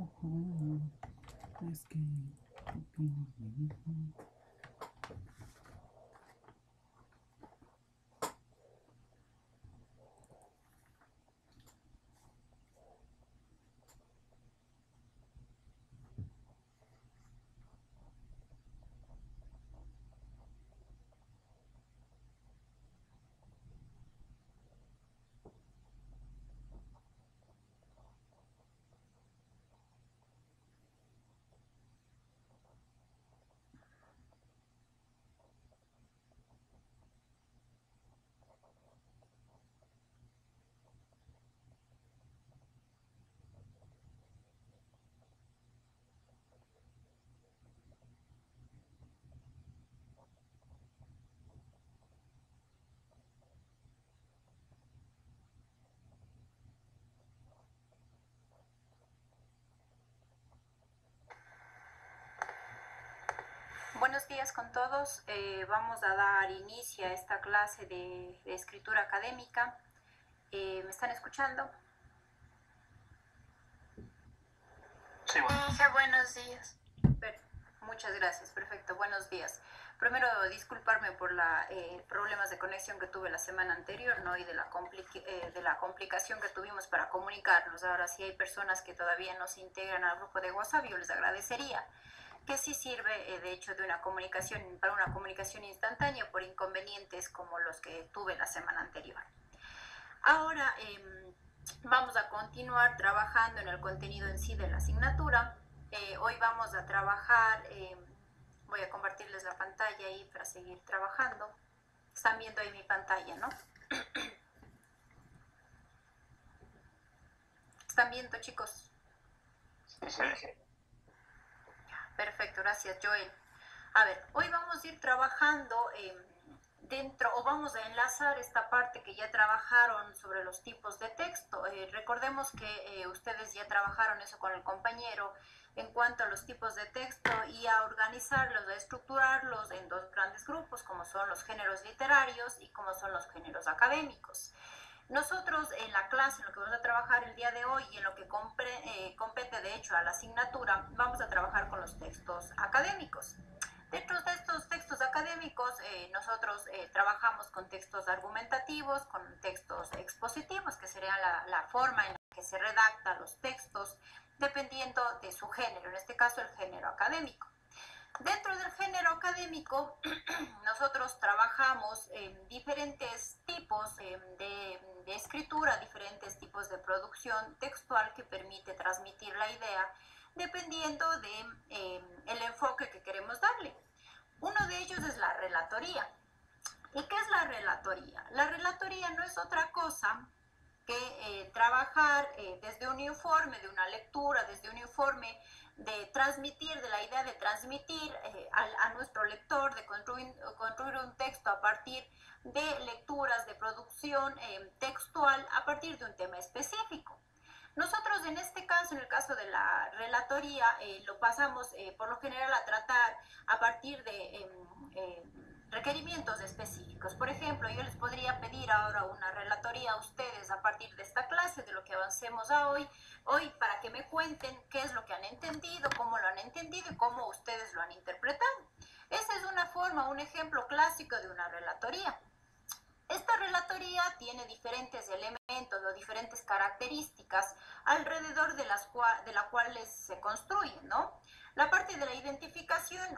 Es que opino lo mismo. Buenos días con todos. Vamos a dar inicio a esta clase de escritura académica. ¿Me están escuchando? Sí, buenos días. Muchas gracias, perfecto, buenos días. Primero, disculparme por problemas de conexión que tuve la semana anterior, ¿no? Y de la complicación que tuvimos para comunicarnos. Ahora, si hay personas que todavía no se integran al grupo de WhatsApp, yo les agradecería que sí sirve, de hecho, para una comunicación instantánea por inconvenientes como los que tuve la semana anterior. Ahora vamos a continuar trabajando en el contenido en sí de la asignatura. Hoy vamos a trabajar, voy a compartirles la pantalla ahí para seguir trabajando. Están viendo ahí mi pantalla, ¿no? ¿Están viendo, chicos? Sí. Perfecto, gracias, Joel. A ver, hoy vamos a ir trabajando o vamos a enlazar esta parte que ya trabajaron sobre los tipos de texto. Recordemos que ustedes ya trabajaron eso con el compañero en cuanto a los tipos de texto y a organizarlos, a estructurarlos en dos grandes grupos, como son los géneros literarios y como son los géneros académicos. Nosotros en la clase, en lo que vamos a trabajar el día de hoy y en lo que compete de hecho a la asignatura, vamos a trabajar con los textos académicos. Dentro de estos textos académicos, nosotros trabajamos con textos argumentativos, con textos expositivos, que sería la forma en la que se redactan los textos, dependiendo de su género, en este caso el género académico. Dentro del género académico, nosotros trabajamos en diferentes tipos de escritura, diferentes tipos de producción textual que permite transmitir la idea dependiendo del enfoque que queremos darle. Uno de ellos es la relatoría. ¿Y qué es la relatoría? La relatoría no es otra cosa que trabajar desde un informe, de una lectura, desde un informe de transmitir, de la idea de transmitir a nuestro lector, de construir un texto a partir de lecturas, de producción textual a partir de un tema específico. Nosotros en este caso, en el caso de la relatoría, lo pasamos por lo general a tratar a partir de requerimientos específicos. Por ejemplo, yo les podría pedir ahora una relatoría a ustedes a partir de esta clase, de lo que avancemos hoy para que me cuenten qué es lo que han entendido, cómo lo han entendido y cómo ustedes lo han interpretado. Esa es una forma, un ejemplo clásico de una relatoría. Esta relatoría tiene diferentes elementos o diferentes características alrededor de la cuales se construyen, ¿no? La parte de la identificación,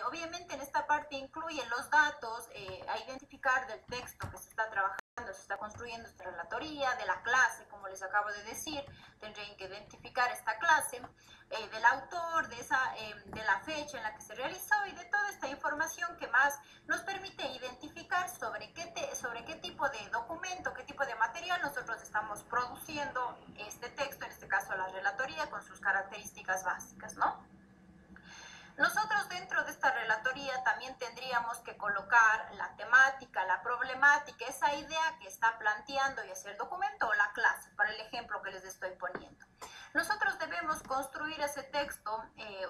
obviamente en esta parte incluye los datos a identificar del texto que se está trabajando, se está construyendo esta relatoría, de la clase, como les acabo de decir, tendrían que identificar esta clase, del autor, de la fecha en la que se realizó y de toda esta información que más nos permite identificar sobre qué tipo de documento, qué tipo de material nosotros estamos produciendo este texto, en este caso la relatoría, con sus características básicas, ¿no? Nosotros dentro de esta relatoría también tendríamos que colocar la temática, la problemática, esa idea que está planteando ya sea el documento o la clase, para el ejemplo que les estoy poniendo. Nosotros debemos construir ese texto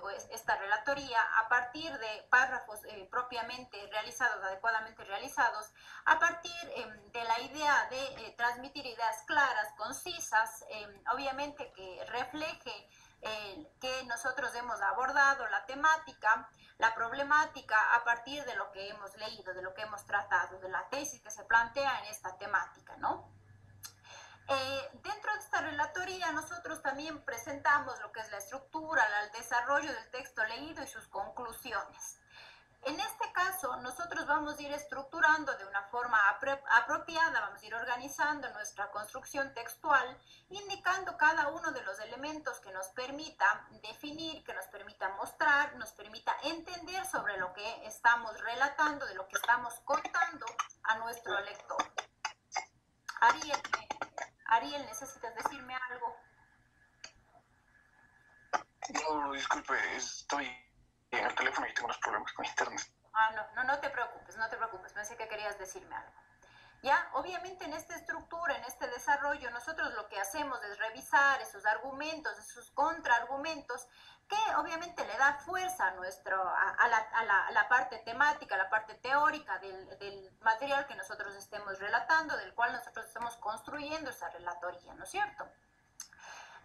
o esta relatoría a partir de párrafos propiamente realizados, adecuadamente realizados, a partir de la idea de transmitir ideas claras, concisas, obviamente que refleje que nosotros hemos abordado la temática, la problemática a partir de lo que hemos leído, de lo que hemos tratado, de la tesis que se plantea en esta temática, ¿no? Dentro de esta relatoría nosotros también presentamos lo que es la estructura, el desarrollo del texto leído y sus conclusiones. En este caso, nosotros vamos a ir estructurando de una forma apropiada, vamos a ir organizando nuestra construcción textual, indicando cada uno de los elementos que nos permita definir, que nos permita mostrar, nos permita entender sobre lo que estamos relatando, de lo que estamos contando a nuestro lector. Ariel, ¿necesitas decirme algo? No, disculpe, estoy en el teléfono y tengo unos problemas con internet. No te preocupes, pensé que querías decirme algo. Ya, obviamente en esta estructura, en este desarrollo, nosotros lo que hacemos es revisar esos argumentos, esos contraargumentos, que obviamente le da fuerza a la parte temática, a la parte teórica del material que nosotros estemos relatando, del cual nosotros estamos construyendo esa relatoría, ¿no es cierto?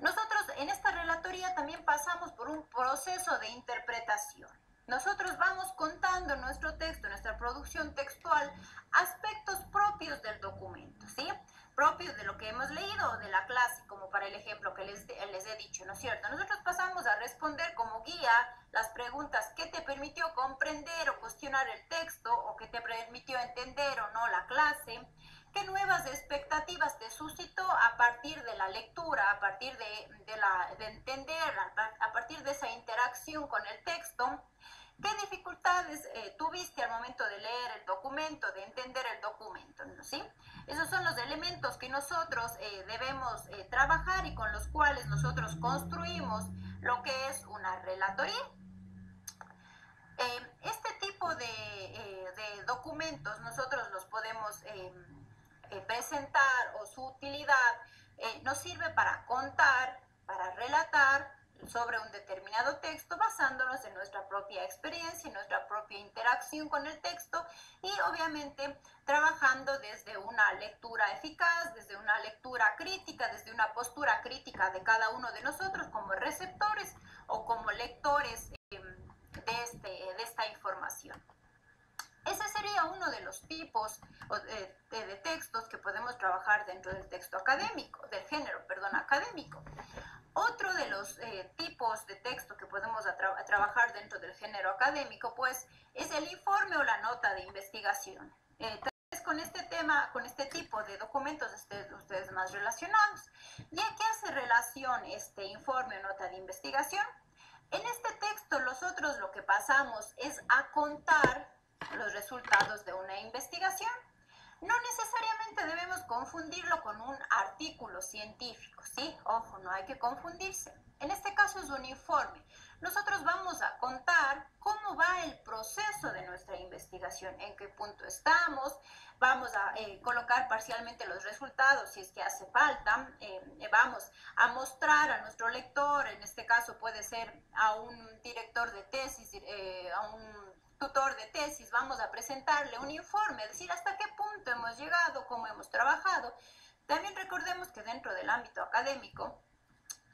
Nosotros en esta relatoría también pasamos por un proceso de interpretación. Nosotros vamos contando en nuestro texto, en nuestra producción textual, aspectos propios del documento, ¿sí? Propios de lo que hemos leído de la clase, como para el ejemplo que les he dicho, ¿no es cierto? Nosotros pasamos a responder como guía las preguntas que te permitió comprender o cuestionar el texto, o que te permitió entender o no la clase, qué nuevas expectativas te suscitó a partir de la lectura, a partir de entender, a partir de esa interacción con el texto. ¿Qué dificultades tuviste al momento de leer el documento, de entender el documento? ¿Sí? Esos son los elementos que nosotros debemos trabajar y con los cuales nosotros construimos lo que es una relatoría. Este tipo de documentos nosotros los podemos presentar, o su utilidad nos sirve para contar, para relatar sobre un determinado texto, basándonos en nuestra propia experiencia, en nuestra propia interacción con el texto, y obviamente trabajando desde una lectura eficaz, desde una lectura crítica, desde una postura crítica de cada uno de nosotros como receptores o como lectores de esta información. Ese sería uno de los tipos de textos que podemos trabajar dentro del texto académico, del género, académico. Otro de los tipos de texto que podemos trabajar dentro del género académico, pues, es el informe o la nota de investigación. Tal vez con este tema, con este tipo de documentos estén ustedes más relacionados. ¿Y a qué hace relación este informe o nota de investigación? En este texto nosotros lo que pasamos es a contar los resultados de una investigación. No necesariamente debemos confundirlo con un artículo científico, ¿sí? Ojo, no hay que confundirse. En este caso es un informe. Nosotros vamos a contar cómo va el proceso de nuestra investigación, en qué punto estamos, vamos a colocar parcialmente los resultados si es que hace falta, vamos a mostrar a nuestro lector, en este caso puede ser a un director de tesis, a un tutor de tesis, vamos a presentarle un informe, es decir, hasta qué punto hemos llegado, cómo hemos trabajado. También recordemos que dentro del ámbito académico,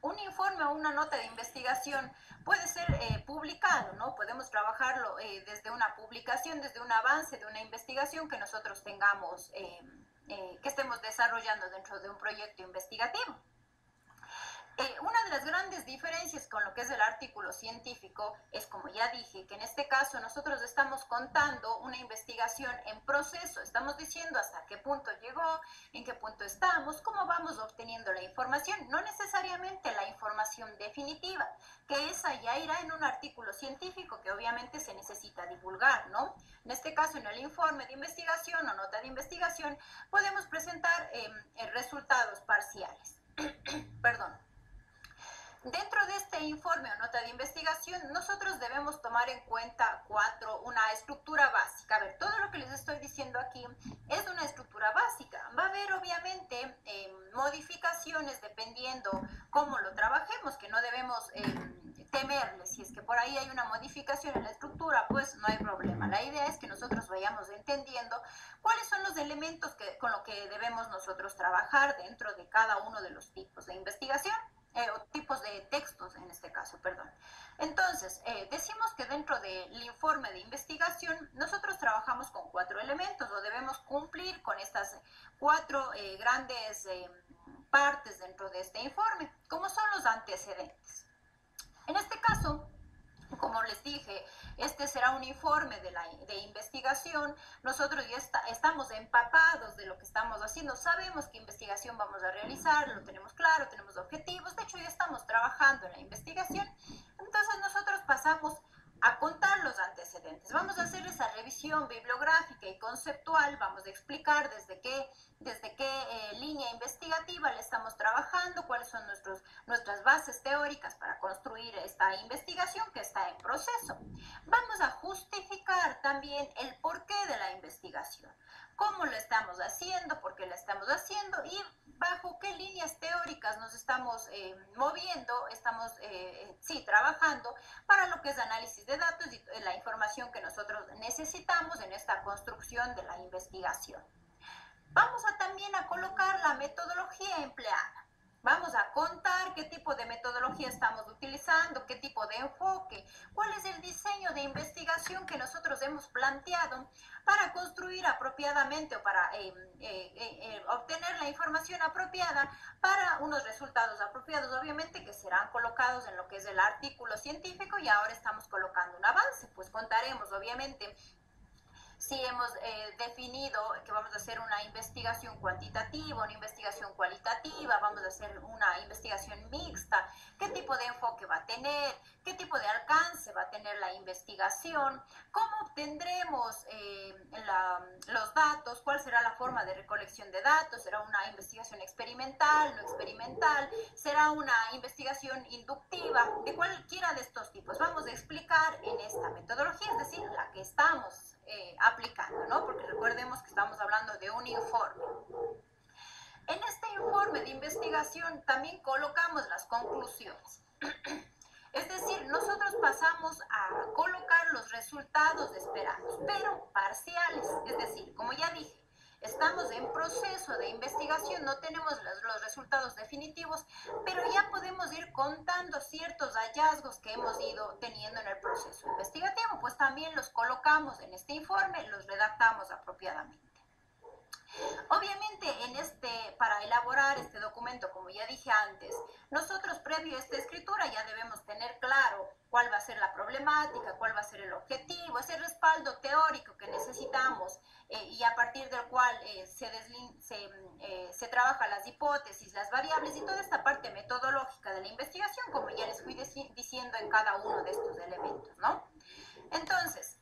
un informe o una nota de investigación puede ser publicado, ¿no? Podemos trabajarlo desde una publicación, desde un avance de una investigación que nosotros tengamos, que estemos desarrollando dentro de un proyecto investigativo. Una de las grandes diferencias con lo que es el artículo científico es, como ya dije, que en este caso nosotros estamos contando una investigación en proceso, estamos diciendo hasta qué punto llegó, en qué punto estamos, cómo vamos obteniendo la información, no necesariamente la información definitiva, que esa ya irá en un artículo científico que obviamente se necesita divulgar, ¿no? En este caso, en el informe de investigación o nota de investigación, podemos presentar resultados parciales. Perdón. Dentro de este informe o nota de investigación, nosotros debemos tomar en cuenta una estructura básica. A ver, todo lo que les estoy diciendo aquí es una estructura básica. Va a haber, obviamente, modificaciones dependiendo cómo lo trabajemos, que no debemos temerles. Si es que por ahí hay una modificación en la estructura, pues no hay problema. La idea es que nosotros vayamos entendiendo cuáles son los elementos con los que debemos nosotros trabajar dentro de cada uno de los tipos de investigación. O tipos de textos en este caso, perdón. Entonces, decimos que dentro del informe de investigación nosotros trabajamos con 4 elementos o debemos cumplir con estas 4 grandes partes dentro de este informe, como son los antecedentes. En este caso, como les dije, este será un informe de investigación. Nosotros ya estamos empapados de lo que estamos haciendo, sabemos qué investigación vamos a realizar, lo tenemos claro, tenemos objetivos, de hecho ya estamos trabajando en la investigación. Entonces nosotros pasamos a contar los antecedentes. Vamos a hacer esa revisión bibliográfica y conceptual, vamos a explicar desde qué línea investigativa le estamos trabajando, cuáles son nuestras bases teóricas para construir esta investigación que está en proceso. Vamos a justificar también el porqué de la investigación, cómo lo estamos haciendo, por qué lo estamos haciendo y bajo qué líneas teóricas nos estamos moviendo, estamos trabajando para lo que es análisis de datos y la información que nosotros necesitamos en esta construcción de la investigación. Vamos a también a colocar la metodología empleada. Vamos a contar qué tipo de metodología estamos utilizando, qué tipo de enfoque, cuál es el diseño de investigación que nosotros hemos planteado para construir apropiadamente o para obtener la información apropiada para unos resultados apropiados, obviamente, que serán colocados en lo que es el artículo científico y ahora estamos colocando un avance, pues contaremos, obviamente, si hemos definido que vamos a hacer una investigación cuantitativa, una investigación cualitativa, vamos a hacer una investigación mixta, qué tipo de enfoque va a tener, qué tipo de alcance va a tener la investigación, cómo obtendremos los datos, cuál será la forma de recolección de datos, será una investigación experimental, no experimental, será una investigación inductiva, de cualquiera de estos tipos. Vamos a explicar en esta metodología, es decir, la que estamos aplicando, ¿no? Porque recordemos que estamos hablando de un informe. En este informe de investigación también colocamos las conclusiones. Es decir, nosotros pasamos a colocar los resultados esperados, pero parciales. Es decir, como ya dije, estamos en proceso de investigación, no tenemos los resultados definitivos, pero ya podemos ir contando ciertos hallazgos que hemos ido teniendo en el proceso investigativo, pues también los colocamos en este informe, los redactamos apropiadamente. Obviamente, para elaborar este documento, como ya dije antes, nosotros previo a esta escritura ya debemos tener claro cuál va a ser la problemática, cuál va a ser el objetivo, ese respaldo teórico que necesitamos y a partir del cual se trabajan las hipótesis, las variables y toda esta parte metodológica de la investigación, como ya les fui diciendo en cada uno de estos elementos, ¿no? Entonces,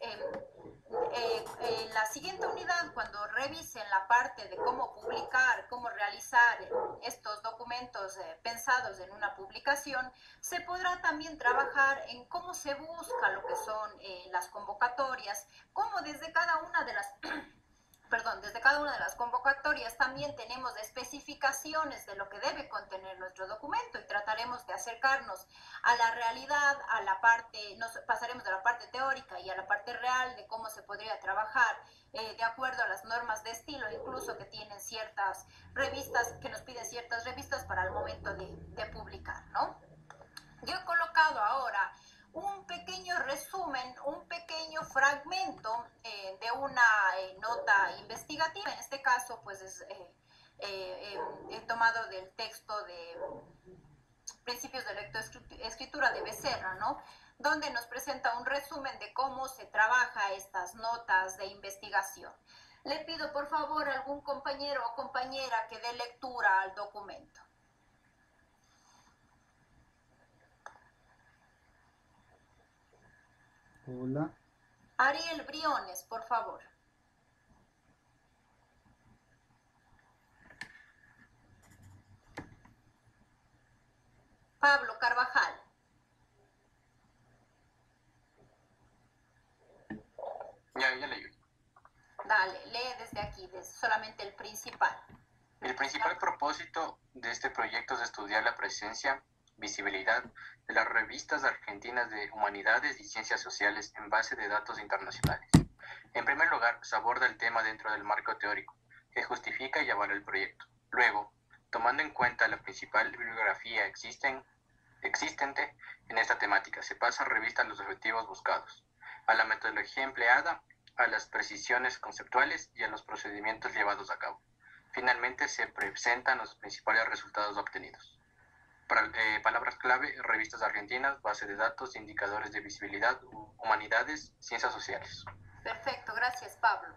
la siguiente unidad, cuando revisen la parte de cómo publicar, cómo realizar estos documentos pensados en una publicación, se podrá también trabajar en cómo se busca lo que son las convocatorias, cómo desde cada una de las convocatorias también tenemos especificaciones de lo que debe contener nuestro documento y trataremos de acercarnos a la realidad, nos pasaremos de la parte teórica y a la parte real de cómo se podría trabajar de acuerdo a las normas de estilo, incluso que tienen ciertas revistas, que nos piden ciertas revistas para el momento de publicar, ¿no? Yo he colocado ahora un pequeño resumen, un pequeño fragmento de una nota investigativa. En este caso, pues he tomado del texto de Principios de Lectoescritura de Becerra, ¿no? Donde nos presenta un resumen de cómo se trabaja estas notas de investigación. Le pido, por favor, a algún compañero o compañera que dé lectura al documento. Hola. Ariel Briones, por favor. Pablo Carvajal. Ya leí. Dale, lee desde aquí, solamente el principal. El principal propósito de este proyecto es estudiar la presencia, visibilidad de las revistas argentinas de humanidades y ciencias sociales en base de datos internacionales. En primer lugar, se aborda el tema dentro del marco teórico, que justifica y avala el proyecto. Luego, tomando en cuenta la principal bibliografía existente en esta temática. Se pasa revista a los objetivos buscados, a la metodología empleada, a las precisiones conceptuales y a los procedimientos llevados a cabo. Finalmente se presentan los principales resultados obtenidos. Palabras clave: revistas argentinas, base de datos, indicadores de visibilidad, humanidades, ciencias sociales. Perfecto, gracias Pablo.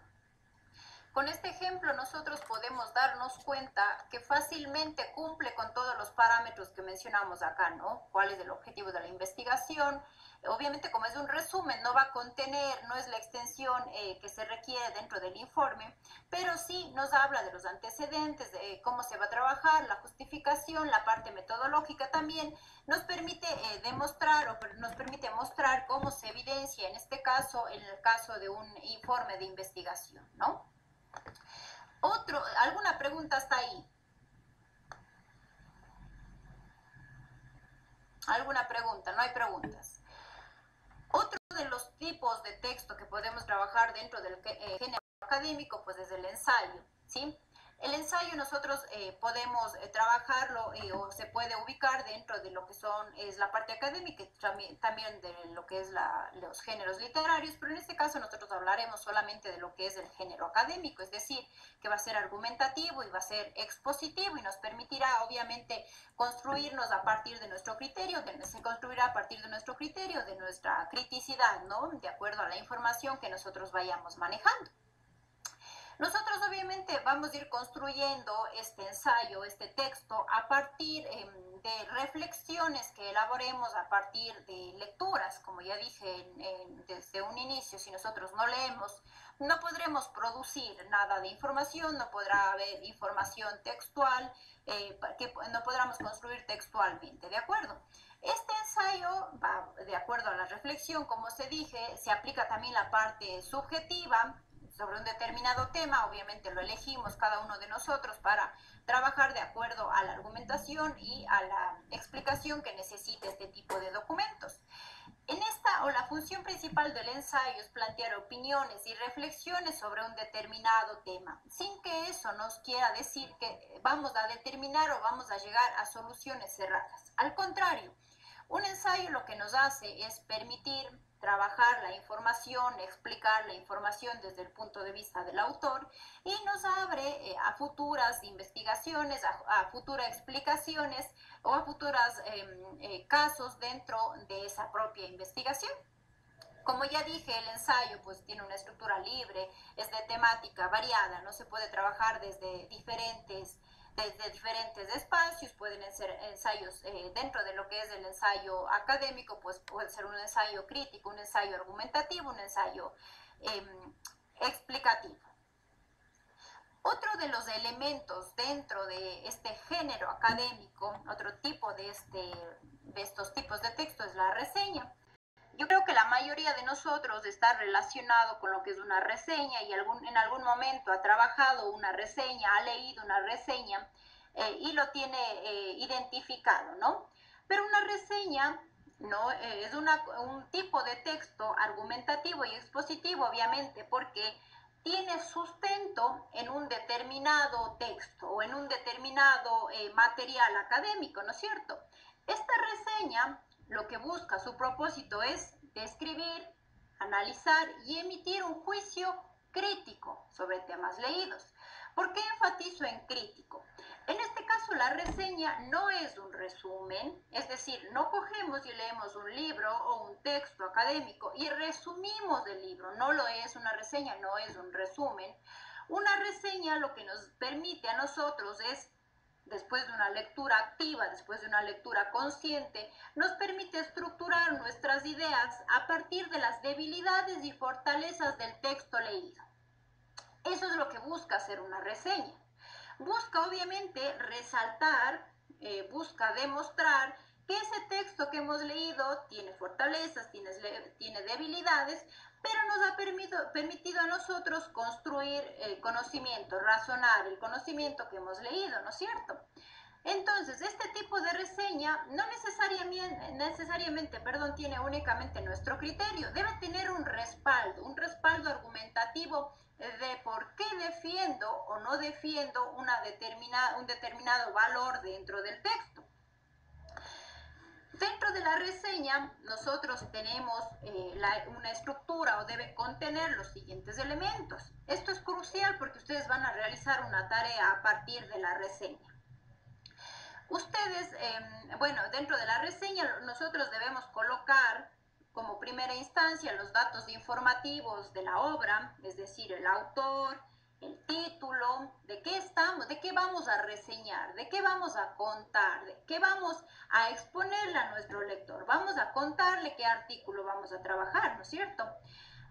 Con este ejemplo nosotros podemos darnos cuenta que fácilmente cumple con todos los parámetros que mencionamos acá, ¿no? ¿Cuál es el objetivo de la investigación? Obviamente, como es un resumen, no va a contener, no es la extensión que se requiere dentro del informe, pero sí nos habla de los antecedentes, de cómo se va a trabajar, la justificación, la parte metodológica también, nos permite demostrar o nos permite mostrar cómo se evidencia, en este caso, en el caso de un informe de investigación, ¿no? ¿Alguna pregunta hasta ahí? ¿Alguna pregunta? No hay preguntas. Otro de los tipos de texto que podemos trabajar dentro del género académico, pues es el ensayo, ¿sí? El ensayo nosotros podemos trabajarlo o se puede ubicar dentro de lo que es la parte académica, también de lo que es los géneros literarios, pero en este caso nosotros hablaremos solamente de lo que es el género académico, es decir, que va a ser argumentativo y va a ser expositivo y nos permitirá obviamente construirnos a partir de nuestro criterio, se construirá a partir de nuestro criterio, de nuestra criticidad, ¿no? De acuerdo a la información que nosotros vayamos manejando. Nosotros obviamente vamos a ir construyendo este ensayo, este texto, a partir de reflexiones que elaboremos, a partir de lecturas. Como ya dije desde un inicio, si nosotros no leemos, no podremos producir nada de información, no podrá haber información textual, que no podremos construir textualmente, ¿de acuerdo? Este ensayo va de acuerdo a la reflexión, como se dije, se aplica también la parte subjetiva sobre un determinado tema, obviamente lo elegimos cada uno de nosotros para trabajar de acuerdo a la argumentación y a la explicación que necesite este tipo de documentos. La función principal del ensayo es plantear opiniones y reflexiones sobre un determinado tema, sin que eso nos quiera decir que vamos a determinar o vamos a llegar a soluciones cerradas. Al contrario, un ensayo lo que nos hace es permitir trabajar la información, explicar la información desde el punto de vista del autor y nos abre a futuras investigaciones, a futuras explicaciones o a futuros casos dentro de esa propia investigación. Como ya dije, el ensayo pues tiene una estructura libre, es de temática variada, no se puede trabajar desde diferentes espacios, pueden ser ensayos dentro de lo que es el ensayo académico, pues puede ser un ensayo crítico, un ensayo argumentativo, un ensayo explicativo. Otro de los elementos dentro de este género académico, otro tipo de estos tipos de texto es la reseña. Yo creo que la mayoría de nosotros está relacionado con lo que es una reseña y en algún momento ha trabajado una reseña, ha leído una reseña y lo tiene identificado, ¿no? Pero una reseña no es un tipo de texto argumentativo y expositivo, obviamente, porque tiene sustento en un determinado texto o en un determinado material académico, ¿no es cierto? Esta reseña lo que busca, su propósito es describir, analizar y emitir un juicio crítico sobre temas leídos. ¿Por qué enfatizo en crítico? En este caso, la reseña no es un resumen, es decir, no cogemos y leemos un libro o un texto académico y resumimos el libro. No lo es, una reseña no es un resumen. Una reseña lo que nos permite a nosotros es, después de una lectura activa, después de una lectura consciente, nos permite estructurar nuestras ideas a partir de las debilidades y fortalezas del texto leído. Eso es lo que busca hacer una reseña. Busca obviamente resaltar, busca demostrar que ese texto que hemos leído tiene fortalezas, tiene debilidades, pero nos ha permitido a nosotros construir el conocimiento, razonar el conocimiento que hemos leído, ¿no es cierto? Entonces, este tipo de reseña no necesariamente, tiene únicamente nuestro criterio, debe tener un respaldo argumentativo de por qué defiendo o no defiendo un determinado valor dentro del texto. la reseña nosotros tenemos una estructura o debe contener los siguientes elementos. Esto es crucial porque ustedes van a realizar una tarea a partir de la reseña. Ustedes, bueno, dentro de la reseña nosotros debemos colocar como primera instancia los datos informativos de la obra, es decir, el autor, el título, de qué vamos a reseñar, de qué vamos a contar, de qué vamos a exponerle a nuestro lector. Vamos a contarle qué artículo vamos a trabajar, ¿no es cierto?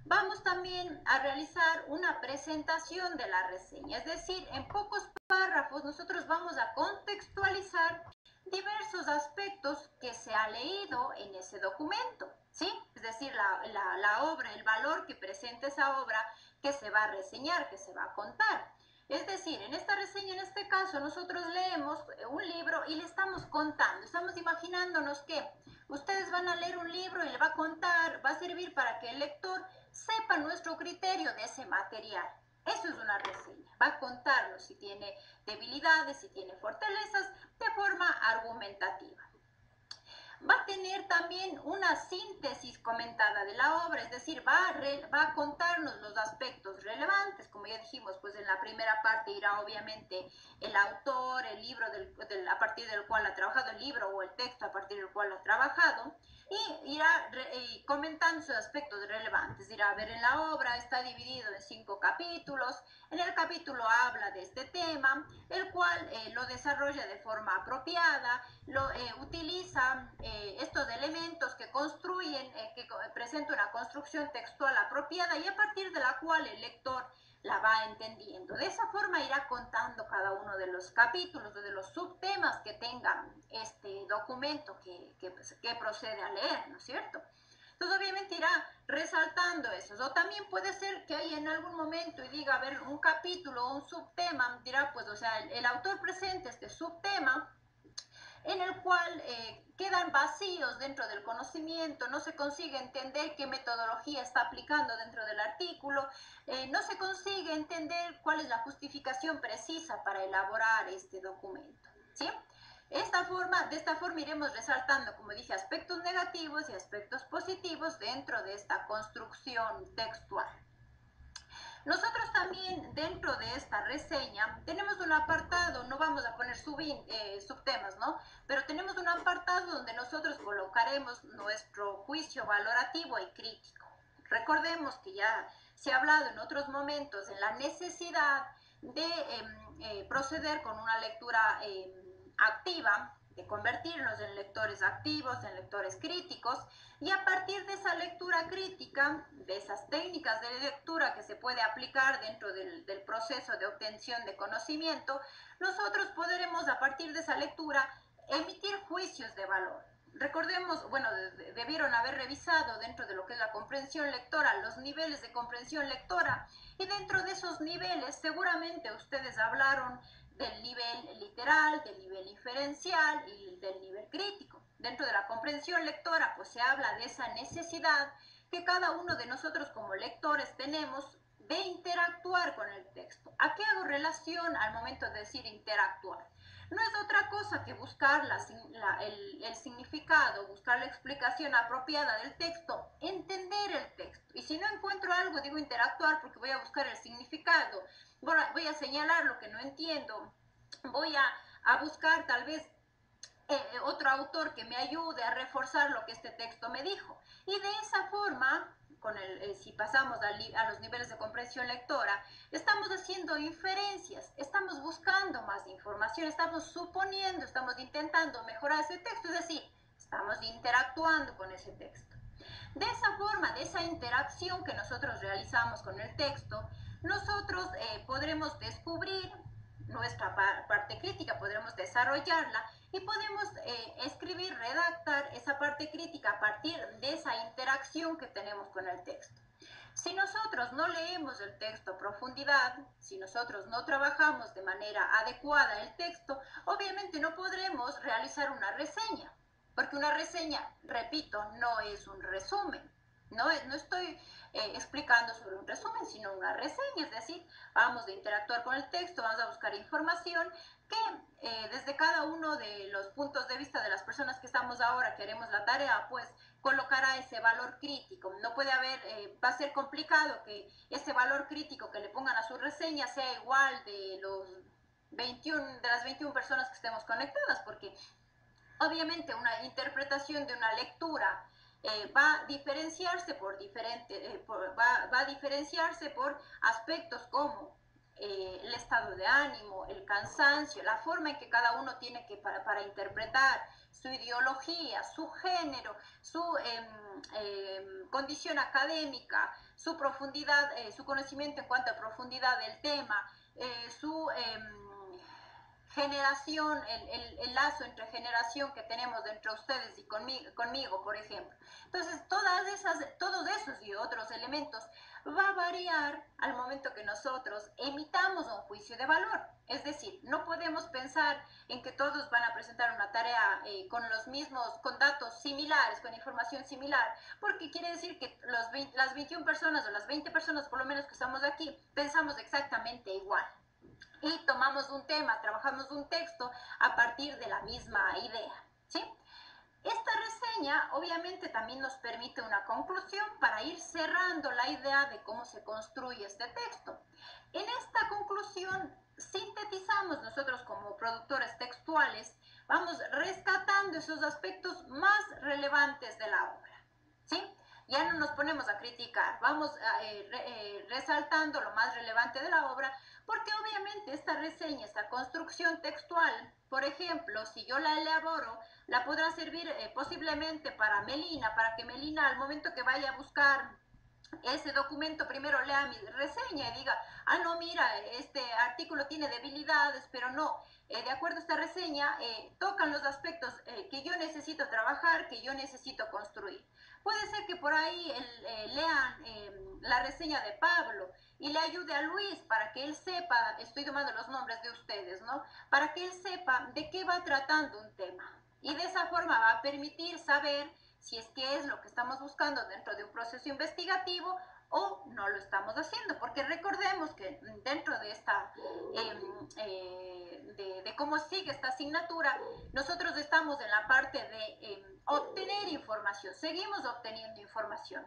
Vamos también a realizar una presentación de la reseña, es decir, en pocos párrafos nosotros vamos a contextualizar diversos aspectos que se ha leído en ese documento, ¿sí? Es decir, la obra, el valor que presenta esa obra que se va a reseñar, que se va a contar. Es decir, en esta reseña, en este caso, nosotros leemos un libro y le estamos contando, estamos imaginándonos que ustedes van a leer un libro y le va a contar, va a servir para que el lector sepa nuestro criterio de ese material. Eso es una reseña, va a contarnos si tiene debilidades, si tiene fortalezas, de forma argumentativa. Va a tener también una síntesis comentada de la obra, es decir, va a contarnos los aspectos relevantes, como ya dijimos, pues en la primera parte irá obviamente el autor, el libro a partir del cual ha trabajado, el libro o el texto a partir del cual ha trabajado, y irá comentando sus aspectos relevantes. Dirá, a ver, en la obra está dividido en 5 capítulos, en el capítulo habla de este tema, el cual lo desarrolla de forma apropiada, utiliza estos elementos que construyen, que presenta una construcción textual apropiada y a partir de la cual el lector la va entendiendo. De esa forma irá contando cada uno de los capítulos o de los subtemas que tengan este documento que procede a leer, ¿no es cierto? Entonces obviamente irá resaltando esos. O también puede ser que hay en algún momento y diga, a ver, un capítulo o un subtema, dirá, pues, o sea, el autor presenta este subtema en el cual quedan vacíos dentro del conocimiento, no se consigue entender qué metodología está aplicando dentro del artículo, no se consigue entender cuál es la justificación precisa para elaborar este documento, ¿sí? De esta forma iremos resaltando, como dije, aspectos negativos y aspectos positivos dentro de esta construcción textual. Nosotros también dentro de esta reseña tenemos un apartado, no vamos a poner subtemas, ¿no? Pero tenemos un apartado donde nosotros colocaremos nuestro juicio valorativo y crítico. Recordemos que ya se ha hablado en otros momentos en la necesidad de proceder con una lectura activa, de convertirnos en lectores activos, en lectores críticos, y a partir de esa lectura crítica, de esas técnicas de lectura que se puede aplicar dentro del proceso de obtención de conocimiento, nosotros podremos a partir de esa lectura emitir juicios de valor. Recordemos, bueno, debieron haber revisado dentro de lo que es la comprensión lectora, los niveles de comprensión lectora, y dentro de esos niveles seguramente ustedes hablaron del nivel literal, del nivel inferencial y del nivel crítico. Dentro de la comprensión lectora, pues se habla de esa necesidad que cada uno de nosotros como lectores tenemos de interactuar con el texto. ¿A qué hago relación al momento de decir interactuar? No es otra cosa que buscar el significado, buscar la explicación apropiada del texto, entender el texto. Y si no encuentro algo, digo interactuar porque voy a buscar el significado, voy a señalar lo que no entiendo, voy a buscar tal vez otro autor que me ayude a reforzar lo que este texto me dijo. Y de esa forma, si pasamos a los niveles de comprensión lectora, estamos haciendo inferencias, estamos buscando más información, estamos suponiendo, estamos intentando mejorar ese texto, es decir, estamos interactuando con ese texto. De esa forma, de esa interacción que nosotros realizamos con el texto, nosotros podremos descubrir nuestra parte crítica, podremos desarrollarla y podemos escribir, redactar esa parte crítica a partir de esa interacción que tenemos con el texto. Si nosotros no leemos el texto a profundidad, si nosotros no trabajamos de manera adecuada el texto, obviamente no podremos realizar una reseña, porque una reseña, repito, no es un resumen. No estoy explicando sobre un resumen, sino una reseña, es decir, vamos a interactuar con el texto, vamos a buscar información que desde cada uno de los puntos de vista de las personas que estamos ahora, que haremos la tarea, pues colocará ese valor crítico. No puede haber, va a ser complicado que ese valor crítico que le pongan a su reseña sea igual de de las 21 personas que estemos conectadas, porque obviamente una interpretación de una lectura va a diferenciarse va a diferenciarse por aspectos como el estado de ánimo, el cansancio, la forma en que cada uno tiene que para interpretar, su ideología, su género, su condición académica, su profundidad, su conocimiento en cuanto a profundidad del tema, su generación, el lazo entre generación que tenemos entre ustedes y conmigo, por ejemplo. Entonces, todos esos y otros elementos va a variar al momento que nosotros emitamos un juicio de valor. Es decir, no podemos pensar en que todos van a presentar una tarea con datos similares, con información similar, porque quiere decir que las 21 personas o las 20 personas por lo menos que estamos aquí pensamos exactamente igual. Y tomamos un tema, trabajamos un texto a partir de la misma idea, ¿sí? Esta reseña obviamente también nos permite una conclusión para ir cerrando la idea de cómo se construye este texto. En esta conclusión sintetizamos nosotros como productores textuales, vamos rescatando esos aspectos más relevantes de la obra, ¿sí? Ya no nos ponemos a criticar, vamos resaltando lo más relevante de la obra, porque obviamente esta reseña, esta construcción textual, por ejemplo, si yo la elaboro, la podrá servir posiblemente para Melina, para que Melina al momento que vaya a buscar ese documento primero lea mi reseña y diga, ah, no, mira, este artículo tiene debilidades, pero no, de acuerdo a esta reseña, tocan los aspectos que yo necesito trabajar, que yo necesito construir. Puede ser que por ahí lean la reseña de Pablo y le ayude a Luis para que él sepa, estoy tomando los nombres de ustedes, ¿no? Para que él sepa de qué va tratando un tema. Y de esa forma va a permitir saber si es que es lo que estamos buscando dentro de un proceso investigativo o no lo estamos haciendo, porque recordemos que dentro de esta, de cómo sigue esta asignatura, nosotros estamos en la parte de obtener información, seguimos obteniendo información.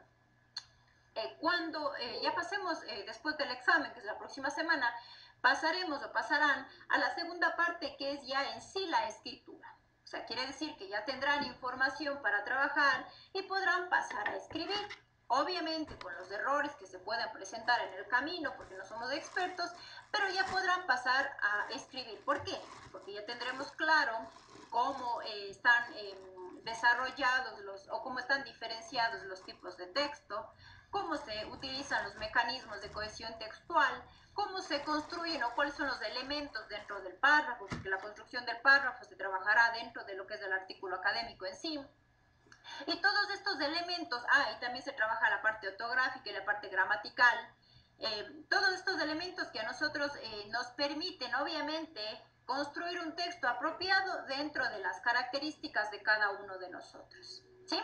Cuando ya pasemos después del examen, que es la próxima semana, pasaremos o pasarán a la segunda parte, que es ya en sí la escritura. O sea, quiere decir que ya tendrán información para trabajar y podrán pasar a escribir. Obviamente con los errores que se puedan presentar en el camino, porque no somos expertos, pero ya podrán pasar a escribir. ¿Por qué? Porque ya tendremos claro cómo están desarrollados o cómo están diferenciados los tipos de texto, cómo se utilizan los mecanismos de cohesión textual, cómo se construyen o cuáles son los elementos dentro del párrafo, porque la construcción del párrafo se trabajará dentro de lo que es el artículo académico en sí. Y todos estos elementos, y también se trabaja la parte ortográfica y la parte gramatical, todos estos elementos que a nosotros nos permiten, obviamente, construir un texto apropiado dentro de las características de cada uno de nosotros, ¿sí?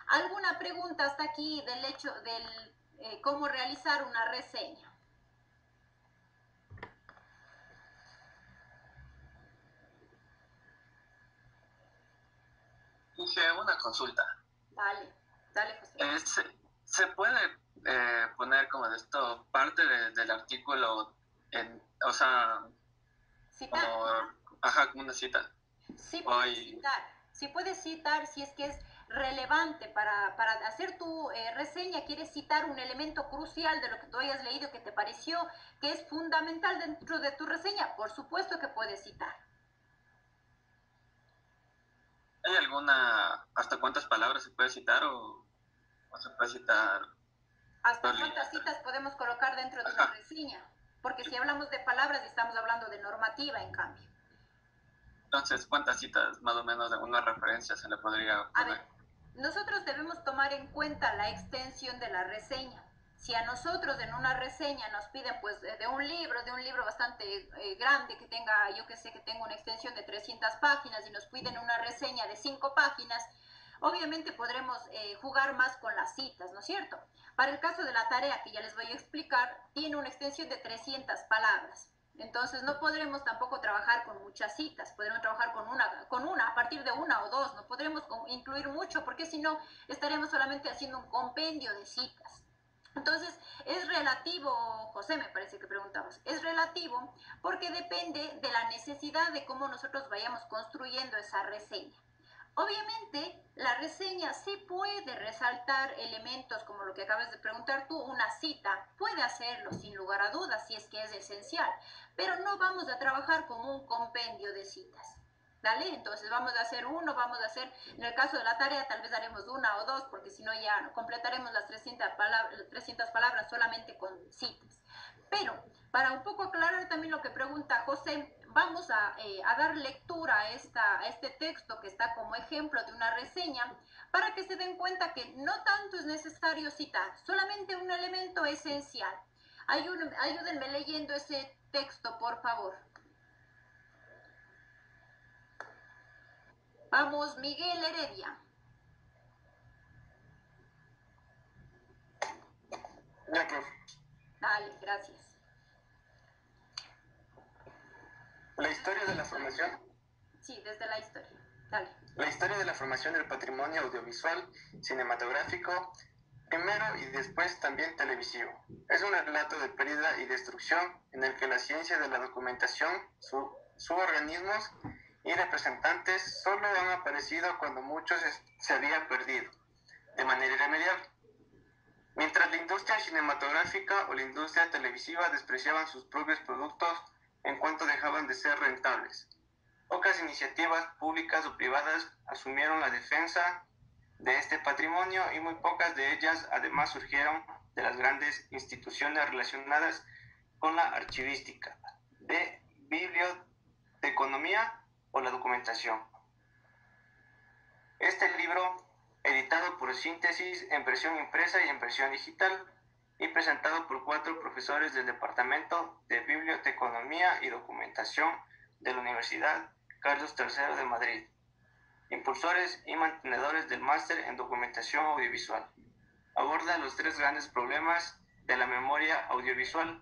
¿Alguna pregunta hasta aquí del hecho del cómo realizar una reseña? Dije una consulta. Dale, José. ¿Se puede poner como de esto parte del artículo o sea, Citar. Como una cita? Sí puedes citar. Sí puedes citar si es que es relevante para hacer tu reseña, quieres citar un elemento crucial de lo que tú hayas leído que te pareció que es fundamental dentro de tu reseña, por supuesto que puedes citar. ¿Hay hasta cuántas palabras se puede citar o se puede citar? ¿Hasta cuántas citas podemos colocar dentro de una reseña? Porque si hablamos de palabras estamos hablando de normativa en cambio. Entonces, ¿cuántas citas más o menos de una referencia se le podría poner? A ver, nosotros debemos tomar en cuenta la extensión de la reseña. Si a nosotros en una reseña nos piden pues de un libro bastante grande que tenga, yo que sé, que tenga una extensión de 300 páginas y nos piden una reseña de 5 páginas, obviamente podremos jugar más con las citas, ¿no es cierto? Para el caso de la tarea que ya les voy a explicar, tiene una extensión de 300 palabras. Entonces no podremos tampoco trabajar con muchas citas, podremos trabajar con una, a partir de una o dos, no podremos incluir mucho porque si no estaremos solamente haciendo un compendio de citas. Entonces, es relativo, José, me parece que preguntabas, es relativo porque depende de la necesidad de cómo nosotros vayamos construyendo esa reseña. Obviamente, la reseña sí puede resaltar elementos como lo que acabas de preguntar tú, una cita, puede hacerlo sin lugar a dudas si es que es esencial, pero no vamos a trabajar con un compendio de citas. ¿Dale? Entonces vamos a hacer uno, vamos a hacer, en el caso de la tarea tal vez haremos una o dos, porque si no ya completaremos las 300 palabras solamente con citas. Pero para un poco aclarar también lo que pregunta José, vamos a dar lectura a este texto que está como ejemplo de una reseña, para que se den cuenta que no tanto es necesario citar, solamente un elemento esencial. Ayúdenme leyendo ese texto, por favor. Vamos, Miguel Heredia. Ya, profe. Dale, gracias. La historia de la formación. Sí, desde la historia. Dale. La historia de la formación del patrimonio audiovisual, cinematográfico, primero y después también televisivo. Es un relato de pérdida y destrucción en el que la ciencia de la documentación, sus organismos y representantes solo han aparecido cuando muchos se habían perdido, de manera irremediable. Mientras la industria cinematográfica o la industria televisiva despreciaban sus propios productos en cuanto dejaban de ser rentables. Pocas iniciativas públicas o privadas asumieron la defensa de este patrimonio y muy pocas de ellas además surgieron de las grandes instituciones relacionadas con la archivística, de biblioteconomía o la documentación. Este libro, editado por Síntesis en versión impresa y en versión digital, y presentado por 4 profesores del Departamento de Biblioteconomía y Documentación de la Universidad Carlos III de Madrid, impulsores y mantenedores del máster en Documentación Audiovisual. Aborda los 3 grandes problemas de la memoria audiovisual: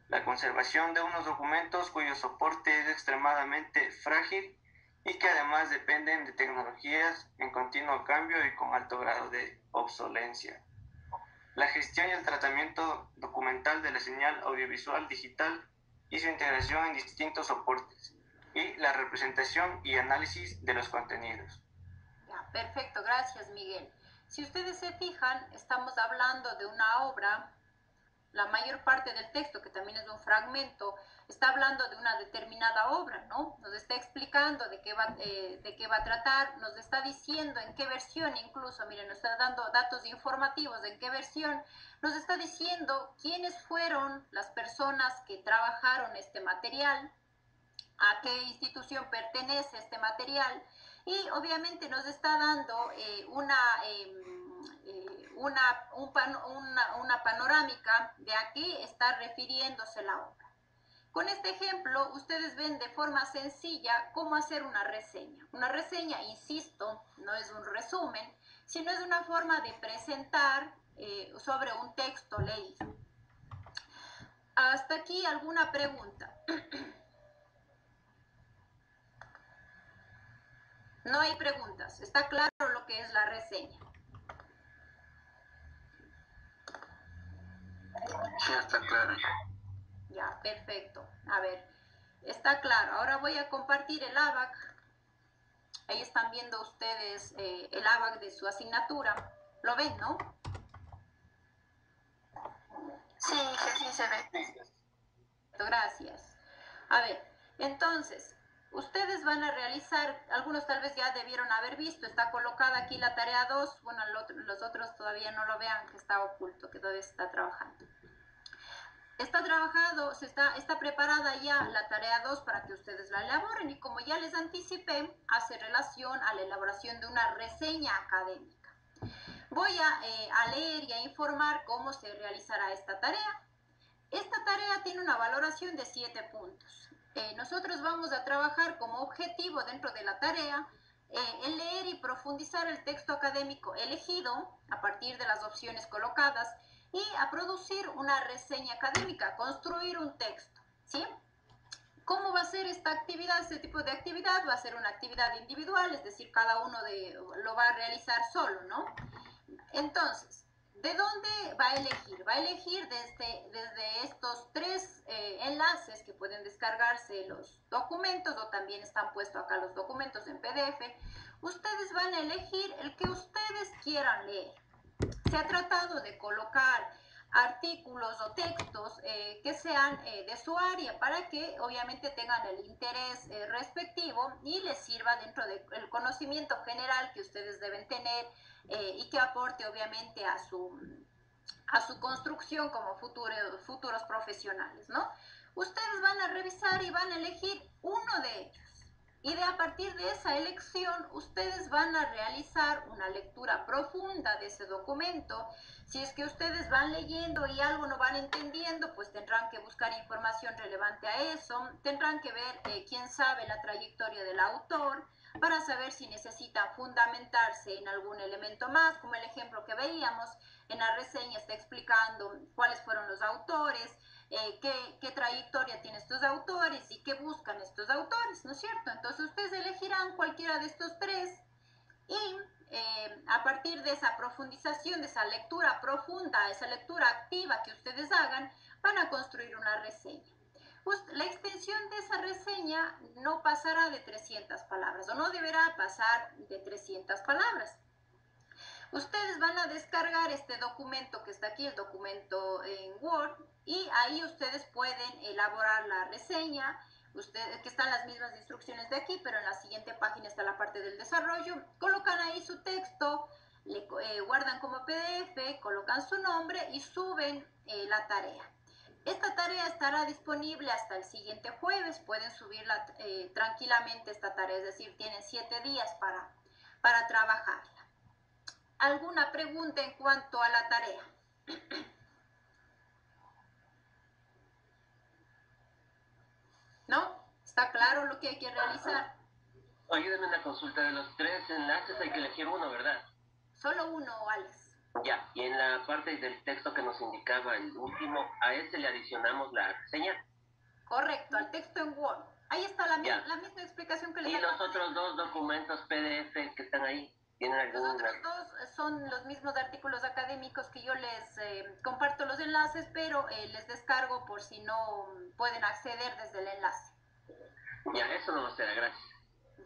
la conservación de unos documentos cuyo soporte es extremadamente frágil y que además dependen de tecnologías en continuo cambio y con alto grado de obsolencia; la gestión y el tratamiento documental de la señal audiovisual digital y su integración en distintos soportes; y la representación y análisis de los contenidos. Ya, perfecto, gracias, Miguel. Si ustedes se fijan, estamos hablando de una obra. La mayor parte del texto, que también es un fragmento, está hablando de una determinada obra, ¿no? Nos está explicando de qué va a tratar, nos está diciendo en qué versión incluso, miren, nos está dando datos informativos de en qué versión, nos está diciendo quiénes fueron las personas que trabajaron este material, a qué institución pertenece este material, y obviamente nos está dando una panorámica de a qué está refiriéndose la obra. Con este ejemplo, ustedes ven de forma sencilla cómo hacer una reseña. Una reseña, insisto, no es un resumen, sino es una forma de presentar sobre un texto leído. Hasta aquí, ¿alguna pregunta? No hay preguntas. ¿Está claro lo que es la reseña? Sí, está claro. Ya, perfecto. A ver, está claro. Ahora voy a compartir el ABAC. Ahí están viendo ustedes el ABAC de su asignatura. ¿Lo ven, no? Sí, sí se ve. Gracias. A ver, entonces, ustedes van a realizar, algunos tal vez ya debieron haber visto, está colocada aquí la tarea 2, bueno, los otros todavía no lo vean, que está oculto, que todavía se está trabajando. Está trabajado, está preparada ya la tarea 2 para que ustedes la elaboren y como ya les anticipé, hace relación a la elaboración de una reseña académica. Voy a leer y a informar cómo se realizará esta tarea. Esta tarea tiene una valoración de 7 puntos. Nosotros vamos a trabajar como objetivo dentro de la tarea el leer y profundizar el texto académico elegido a partir de las opciones colocadas y a producir una reseña académica, construir un texto, ¿sí? ¿Cómo va a ser esta actividad? Este tipo de actividad va a ser una actividad individual, es decir, cada uno lo va a realizar solo, ¿no? Entonces, ¿de dónde va a elegir? Va a elegir desde estos tres enlaces que pueden descargarse los documentos, o también están puestos acá los documentos en PDF. Ustedes van a elegir el que ustedes quieran leer. Se ha tratado de colocar artículos o textos que sean de su área para que obviamente tengan el interés respectivo y les sirva dentro del conocimiento general que ustedes deben tener y que aporte obviamente a su construcción como futuros profesionales, ¿no? Ustedes van a revisar y van a elegir uno de ellos. Y a partir de esa elección, ustedes van a realizar una lectura profunda de ese documento. Si es que ustedes van leyendo y algo no van entendiendo, pues tendrán que buscar información relevante a eso. Tendrán que ver, quién sabe, la trayectoria del autor para saber si necesitan fundamentarse en algún elemento más, como el ejemplo que veíamos. En la reseña está explicando cuáles fueron los autores, qué trayectoria tienen estos autores y qué buscan estos autores, ¿no es cierto? Entonces ustedes elegirán cualquiera de estos tres y a partir de esa profundización, de esa lectura profunda, esa lectura activa que ustedes hagan, van a construir una reseña. La extensión de esa reseña no pasará de 300 palabras o no deberá pasar de 300 palabras. Ustedes van a descargar este documento que está aquí, el documento en Word, y ahí ustedes pueden elaborar la reseña, que están las mismas instrucciones de aquí, pero en la siguiente página está la parte del desarrollo. Colocan ahí su texto, guardan como PDF, colocan su nombre y suben la tarea. Esta tarea estará disponible hasta el siguiente jueves, pueden subirla tranquilamente esta tarea, es decir, tienen 7 días para trabajarla. ¿Alguna pregunta en cuanto a la tarea? ¿No? ¿Está claro lo que hay que realizar? Ayúdenme una consulta. De los 3 enlaces hay que elegir uno, ¿verdad? Solo uno, Alex. Ya, y en la parte del texto que nos indicaba el último, a ese le adicionamos la reseña. Correcto, al texto en Word. Ahí está la misma explicación que les ¿Y acabo los otros 2 documentos PDF que están ahí? ¿Tienen algún... Los otros 2 son los mismos artículos académicos que yo les comparto los enlaces, pero les descargo por si no pueden acceder desde el enlace. Ya, eso no será, gracias.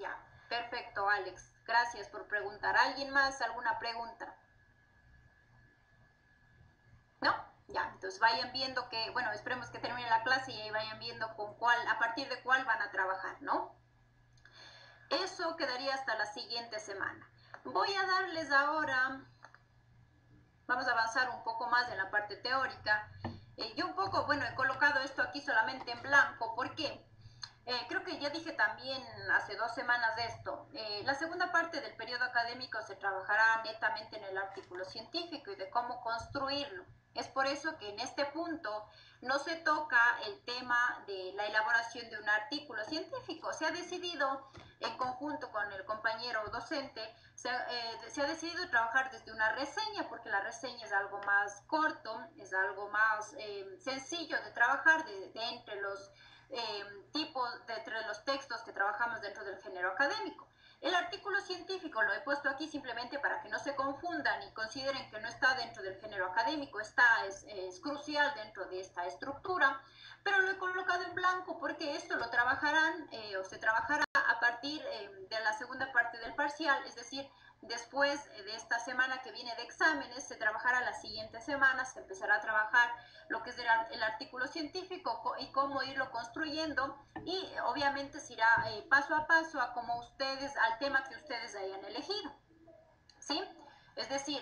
Ya, perfecto, Alex. Gracias por preguntar. ¿Alguien más? ¿Alguna pregunta? ¿No? Ya, entonces vayan viendo que, bueno, esperemos que termine la clase y ahí vayan viendo a partir de cuál van a trabajar, ¿no? Eso quedaría hasta la siguiente semana. Voy a darles ahora, vamos a avanzar un poco más en la parte teórica. Yo un poco, bueno, he colocado esto aquí solamente en blanco. ¿Por qué? Creo que ya dije también hace 2 semanas de esto. La segunda parte del periodo académico se trabajará netamente en el artículo científico y de cómo construirlo. Es por eso que en este punto no se toca el tema de la elaboración de un artículo científico. Se ha decidido, en conjunto con el compañero docente, se ha decidido trabajar desde una reseña, porque la reseña es algo más corto, es algo más sencillo de trabajar entre los entre los textos que trabajamos dentro del género académico. El artículo científico lo he puesto aquí simplemente para que no se confundan y consideren que no está dentro del género académico, es crucial dentro de esta estructura, pero lo he colocado en blanco porque esto lo trabajarán o se trabajará a partir de la segunda parte del parcial, es decir, después de esta semana que viene de exámenes, se trabajará la siguiente semana, se empezará a trabajar lo que será el artículo científico y cómo irlo construyendo, y obviamente se irá paso a paso a como ustedes, al tema que ustedes hayan elegido, ¿sí? Es decir,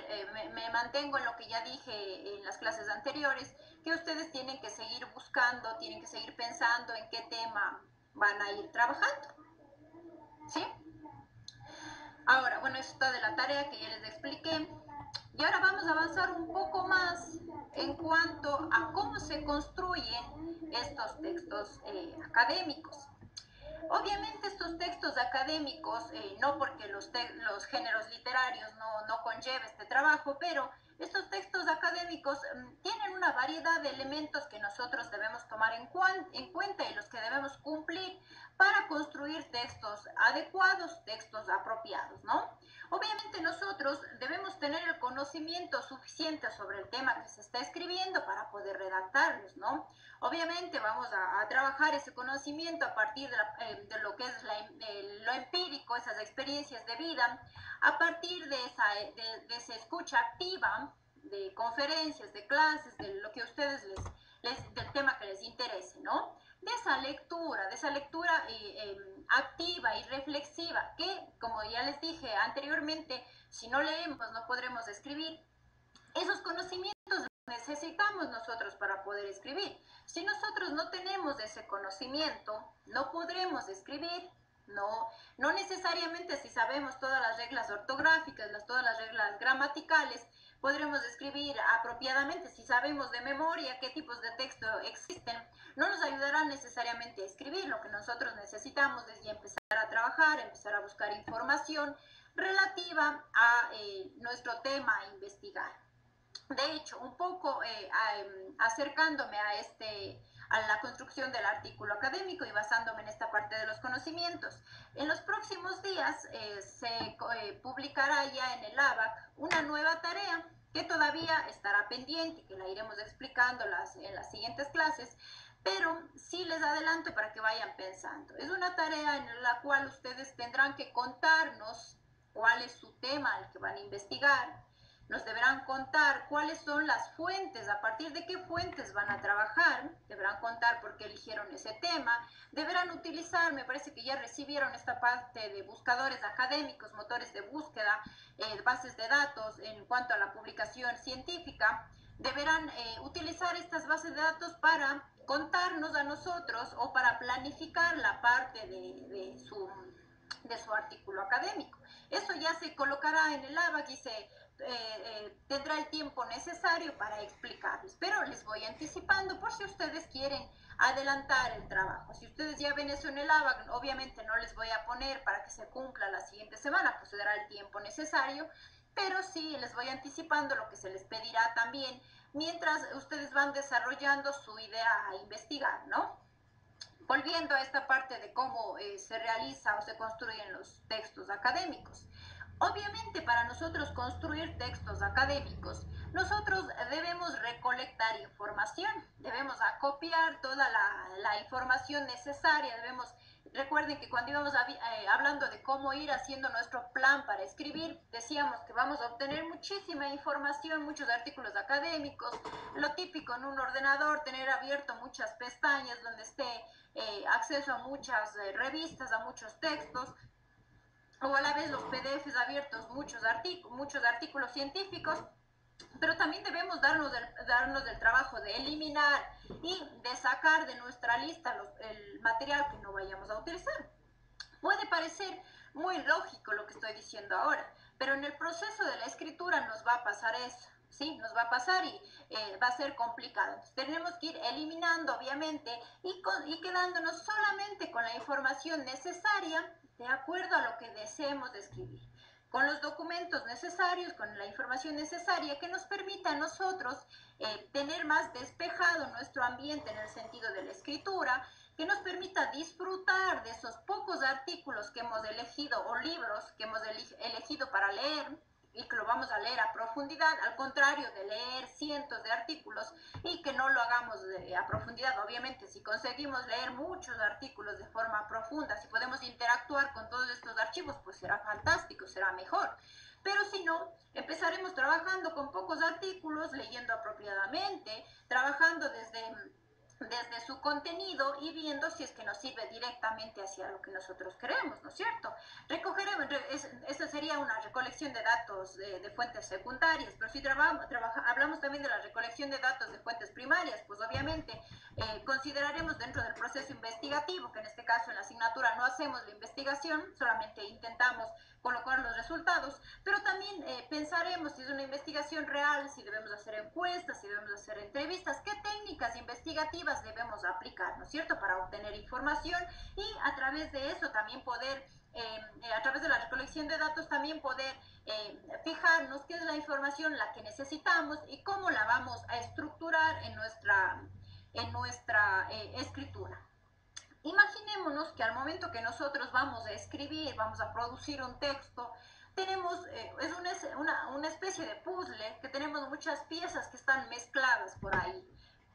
me mantengo en lo que ya dije en las clases anteriores, que ustedes tienen que seguir buscando, tienen que seguir pensando en qué tema van a ir trabajando, ¿sí? Ahora, bueno, eso está de la tarea que ya les expliqué. Y ahora vamos a avanzar un poco más en cuanto a cómo se construyen estos textos académicos. Obviamente estos textos académicos, no porque los géneros literarios no conlleve este trabajo, pero estos textos académicos tienen una variedad de elementos que nosotros debemos tomar en cuenta y los que debemos cumplir para construir textos adecuados, textos apropiados, ¿no? Obviamente nosotros debemos tener el conocimiento suficiente sobre el tema que se está escribiendo para poder redactarlos, ¿no? Obviamente vamos a trabajar ese conocimiento a partir de lo que es lo empírico, esas experiencias de vida, a partir de esa escucha activa, de conferencias, de clases, de lo que a ustedes del tema que les interese, ¿no? De esa lectura activa y reflexiva, que como ya les dije anteriormente, si no leemos no podremos escribir. Esos conocimientos los necesitamos nosotros para poder escribir. Si nosotros no tenemos ese conocimiento, no podremos escribir. No necesariamente si sabemos todas las reglas ortográficas, todas las reglas gramaticales, podremos escribir apropiadamente. Si sabemos de memoria qué tipos de texto existen, no nos ayudará necesariamente a escribir. Lo que nosotros necesitamos es ya empezar a trabajar, empezar a buscar información relativa a nuestro tema a investigar. De hecho, un poco acercándome a la construcción del artículo académico y basándome en esta parte de los conocimientos. En los próximos días se publicará ya en el ABAC una nueva tarea que todavía estará pendiente, que la iremos explicando en las siguientes clases, pero sí les adelanto para que vayan pensando. Es una tarea en la cual ustedes tendrán que contarnos cuál es su tema al que van a investigar. Nos deberán contar cuáles son las fuentes, a partir de qué fuentes van a trabajar, deberán contar por qué eligieron ese tema, deberán utilizar, me parece que ya recibieron esta parte de buscadores académicos, motores de búsqueda, bases de datos en cuanto a la publicación científica, deberán utilizar estas bases de datos para contarnos a nosotros o para planificar la parte de su artículo académico. Eso ya se colocará en el ABAC y se tendrá el tiempo necesario para explicarles, pero les voy anticipando por si ustedes quieren adelantar el trabajo. Si ustedes ya ven eso en el ABAC, obviamente no les voy a poner para que se cumpla la siguiente semana, pues se dará el tiempo necesario, pero sí les voy anticipando lo que se les pedirá también mientras ustedes van desarrollando su idea a investigar, ¿no? Volviendo a esta parte de cómo se realiza o se construyen los textos académicos. Obviamente, para nosotros construir textos académicos, nosotros debemos recolectar información, debemos acopiar toda la información necesaria, recuerden que cuando íbamos hablando de cómo ir haciendo nuestro plan para escribir, decíamos que vamos a obtener muchísima información, muchos artículos académicos, lo típico en un ordenador, tener abierto muchas pestañas donde esté acceso a muchas revistas, a muchos textos, o a la vez los PDFs abiertos, muchos artículos científicos, pero también debemos darnos del trabajo de eliminar y de sacar de nuestra lista el material que no vayamos a utilizar. Puede parecer muy lógico lo que estoy diciendo ahora, pero en el proceso de la escritura nos va a pasar eso. Sí, nos va a pasar y va a ser complicado. Entonces, tenemos que ir eliminando, obviamente, y quedándonos solamente con la información necesaria de acuerdo a lo que deseemos escribir, con los documentos necesarios, con la información necesaria que nos permita a nosotros tener más despejado nuestro ambiente en el sentido de la escritura, que nos permita disfrutar de esos pocos artículos que hemos elegido o libros que hemos elegido para leer, y que lo vamos a leer a profundidad, al contrario de leer cientos de artículos y que no lo hagamos a profundidad. Obviamente, si conseguimos leer muchos artículos de forma profunda, si podemos interactuar con todos estos archivos, pues será fantástico, será mejor. Pero si no, empezaremos trabajando con pocos artículos, leyendo apropiadamente, trabajando desde su contenido y viendo si es que nos sirve directamente hacia lo que nosotros queremos, ¿no es cierto? Esa sería una recolección de datos de fuentes secundarias, pero si hablamos también de la recolección de datos de fuentes primarias, pues obviamente consideraremos dentro del proceso investigativo, que en este caso en la asignatura no hacemos la investigación, solamente intentamos colocar los resultados, pero también pensaremos si es una investigación real, si debemos hacer encuestas, si debemos hacer entrevistas, qué técnicas investigativas debemos aplicar, ¿no es cierto?, para obtener información y a través de eso también poder, a través de la recolección de datos, también poder fijarnos qué es la información la que necesitamos y cómo la vamos a estructurar en nuestra escritura. Imaginémonos que al momento que nosotros vamos a escribir, vamos a producir un texto, tenemos, es una especie de puzzle, que tenemos muchas piezas que están mezcladas por ahí.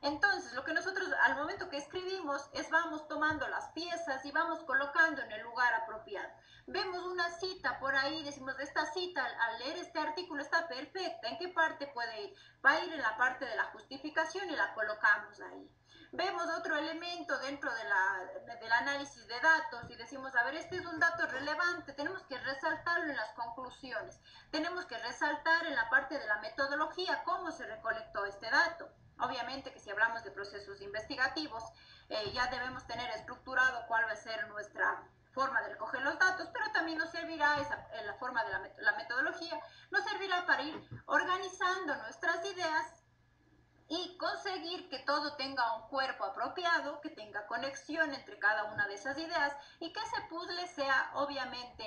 Entonces, lo que nosotros al momento que escribimos es vamos tomando las piezas y vamos colocando en el lugar apropiado. Vemos una cita por ahí, decimos, esta cita al leer este artículo está perfecta, ¿en qué parte puede ir? Va a ir en la parte de la justificación y la colocamos ahí. Vemos otro elemento dentro del análisis de datos y decimos, a ver, este es un dato relevante, tenemos que resaltarlo en las conclusiones, tenemos que resaltar en la parte de la metodología cómo se recolectó este dato. Obviamente que si hablamos de procesos investigativos, ya debemos tener estructurado cuál va a ser nuestra forma de recoger los datos, pero también nos servirá la forma de la metodología, nos servirá para ir organizando nuestras ideas y conseguir que todo tenga un cuerpo apropiado, que tenga conexión entre cada una de esas ideas y que ese puzzle sea obviamente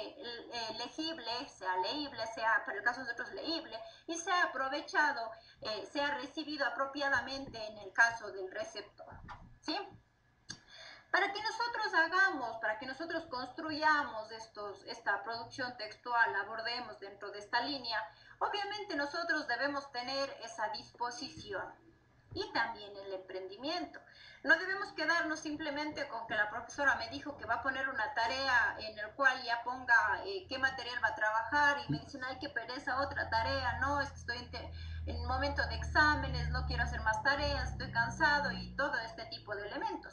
legible, sea leíble, sea, para el caso de nosotros, leíble y sea aprovechado, sea recibido apropiadamente en el caso del receptor, ¿sí? Para que nosotros hagamos, para que nosotros construyamos esta producción textual, abordemos dentro de esta línea, obviamente nosotros debemos tener esa disposición y también el emprendimiento. No debemos quedarnos simplemente con que la profesora me dijo que va a poner una tarea en el cual ya ponga qué material va a trabajar y me dicen, ay, qué pereza, otra tarea, no, es que estoy en un momento de exámenes, no quiero hacer más tareas, estoy cansado y todo este tipo de elementos.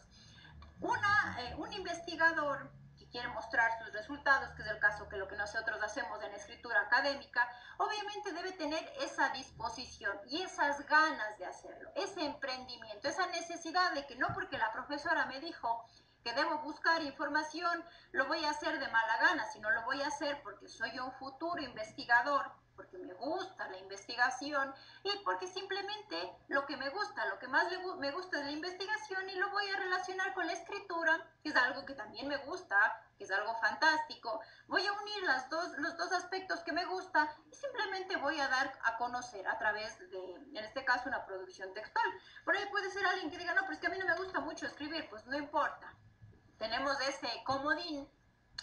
Un investigador que quiere mostrar sus resultados, que es el caso que lo que nosotros hacemos en escritura académica, obviamente debe tener esa disposición y esas ganas de hacerlo, ese emprendimiento, esa necesidad de que no porque la profesora me dijo que debo buscar información, lo voy a hacer de mala gana, sino lo voy a hacer porque soy un futuro investigador, porque me gusta la investigación y porque simplemente lo que me gusta, lo que más me gusta es la investigación y lo voy a relacionar con la escritura, que es algo que también me gusta, que es algo fantástico. Voy a unir los dos aspectos que me gusta y simplemente voy a dar a conocer a través de, en este caso, una producción textual. Por ahí puede ser alguien que diga, no, pero es que a mí no me gusta mucho escribir, pues no importa. Tenemos ese comodín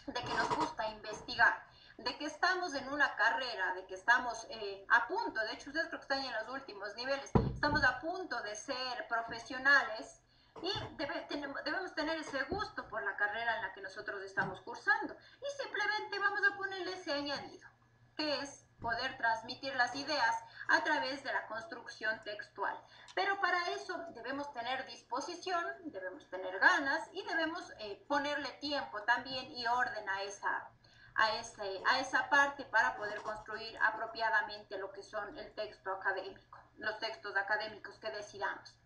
de que nos gusta investigar, de que estamos en una carrera, de que estamos a punto, de hecho ustedes creo que están en los últimos niveles, estamos a punto de ser profesionales y debemos tener ese gusto por la carrera en la que nosotros estamos cursando y simplemente vamos a ponerle ese añadido, que es poder transmitir las ideas a través de la construcción textual. Pero para eso debemos tener disposición, debemos tener ganas y debemos ponerle tiempo también y orden a esa parte para poder construir apropiadamente lo que son el texto académico, los textos académicos que decidamos.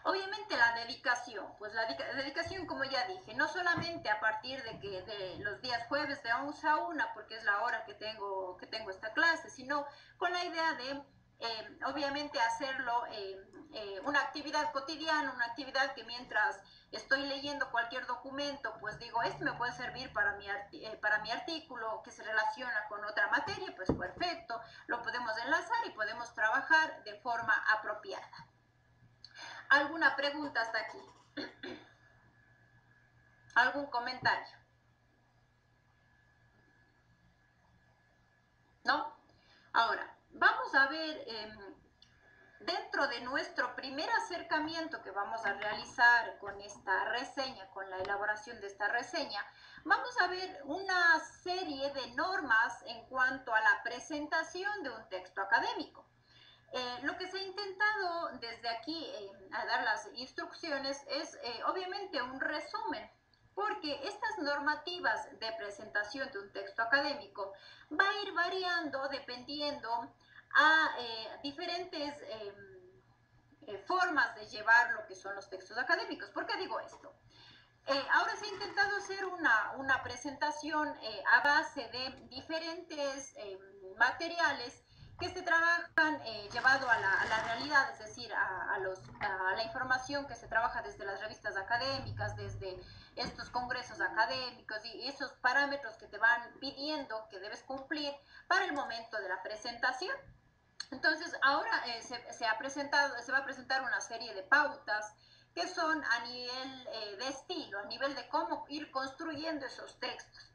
Obviamente la dedicación, pues la dedicación, como ya dije, no solamente a partir de los días jueves de 11 a 1, porque es la hora que tengo esta clase, sino con la idea de, obviamente, hacerlo una actividad cotidiana, una actividad que mientras estoy leyendo cualquier documento, pues digo, este me puede servir para mi artículo que se relaciona con otra materia, pues perfecto, lo podemos enlazar y podemos trabajar de forma apropiada. ¿Alguna pregunta hasta aquí? ¿Algún comentario? ¿No? Ahora, vamos a ver, dentro de nuestro primer acercamiento que vamos a realizar con esta reseña, con la elaboración de esta reseña, vamos a ver una serie de normas en cuanto a la presentación de un texto académico. Lo que se ha intentado desde aquí a dar las instrucciones es obviamente un resumen, porque estas normativas de presentación de un texto académico va a ir variando dependiendo a diferentes formas de llevar lo que son los textos académicos. ¿Por qué digo esto? Ahora se ha intentado hacer una presentación a base de diferentes materiales que se trabajan llevado a la realidad, es decir, a la información que se trabaja desde las revistas académicas, desde estos congresos académicos y esos parámetros que te van pidiendo que debes cumplir para el momento de la presentación. Entonces, ahora se va a presentar una serie de pautas que son a nivel de estilo, a nivel de cómo ir construyendo esos textos,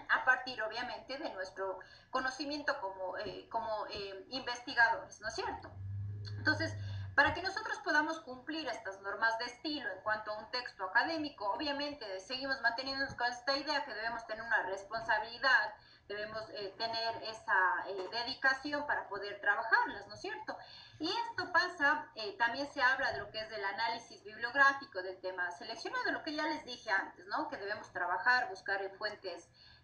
a partir obviamente de nuestro conocimiento como investigadores, ¿no es cierto? Entonces, para que nosotros podamos cumplir estas normas de estilo en cuanto a un texto académico, obviamente seguimos manteniéndonos con esta idea que debemos tener una responsabilidad, debemos tener esa dedicación para poder trabajarlas, ¿no es cierto? Y esto pasa, también se habla de lo que es del análisis bibliográfico del tema seleccionado, lo que ya les dije antes, ¿no? Que debemos trabajar, buscar en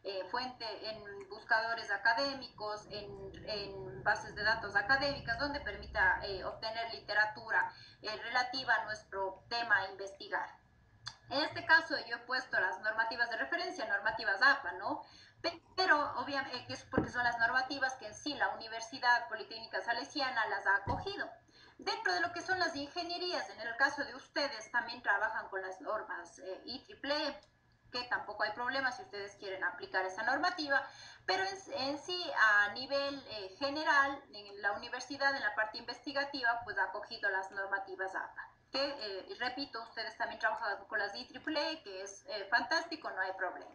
en buscadores académicos, en bases de datos académicas, donde permita obtener literatura relativa a nuestro tema a investigar. En este caso yo he puesto las normativas de referencia, normativas APA, ¿no? Pero obviamente que es porque son las normativas que en sí la Universidad Politécnica Salesiana las ha acogido. Dentro de lo que son las ingenierías, en el caso de ustedes también trabajan con las normas IEEE, que tampoco hay problema si ustedes quieren aplicar esa normativa, pero en sí a nivel general, en la universidad, en la parte investigativa, pues ha acogido las normativas APA, que repito, ustedes también trabajan con las IEEE, que es fantástico, no hay problema.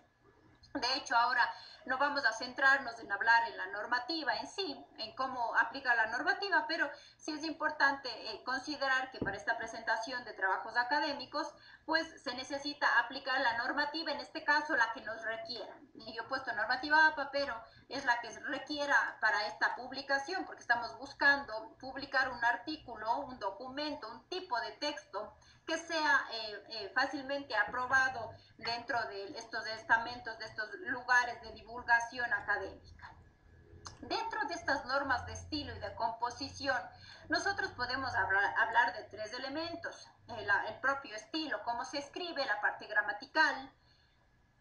De hecho, ahora no vamos a centrarnos en hablar en la normativa en sí, en cómo aplica la normativa, pero sí es importante considerar que para esta presentación de trabajos académicos, pues se necesita aplicar la normativa, en este caso la que nos requiera. Y yo he puesto normativa APA, pero es la que se requiera para esta publicación, porque estamos buscando publicar un artículo, un documento, un tipo de texto que sea fácilmente aprobado dentro de estos estamentos, de estos lugares de divulgación académica. Dentro de estas normas de estilo y de composición, nosotros podemos hablar de tres elementos: el propio estilo, cómo se escribe, la parte gramatical,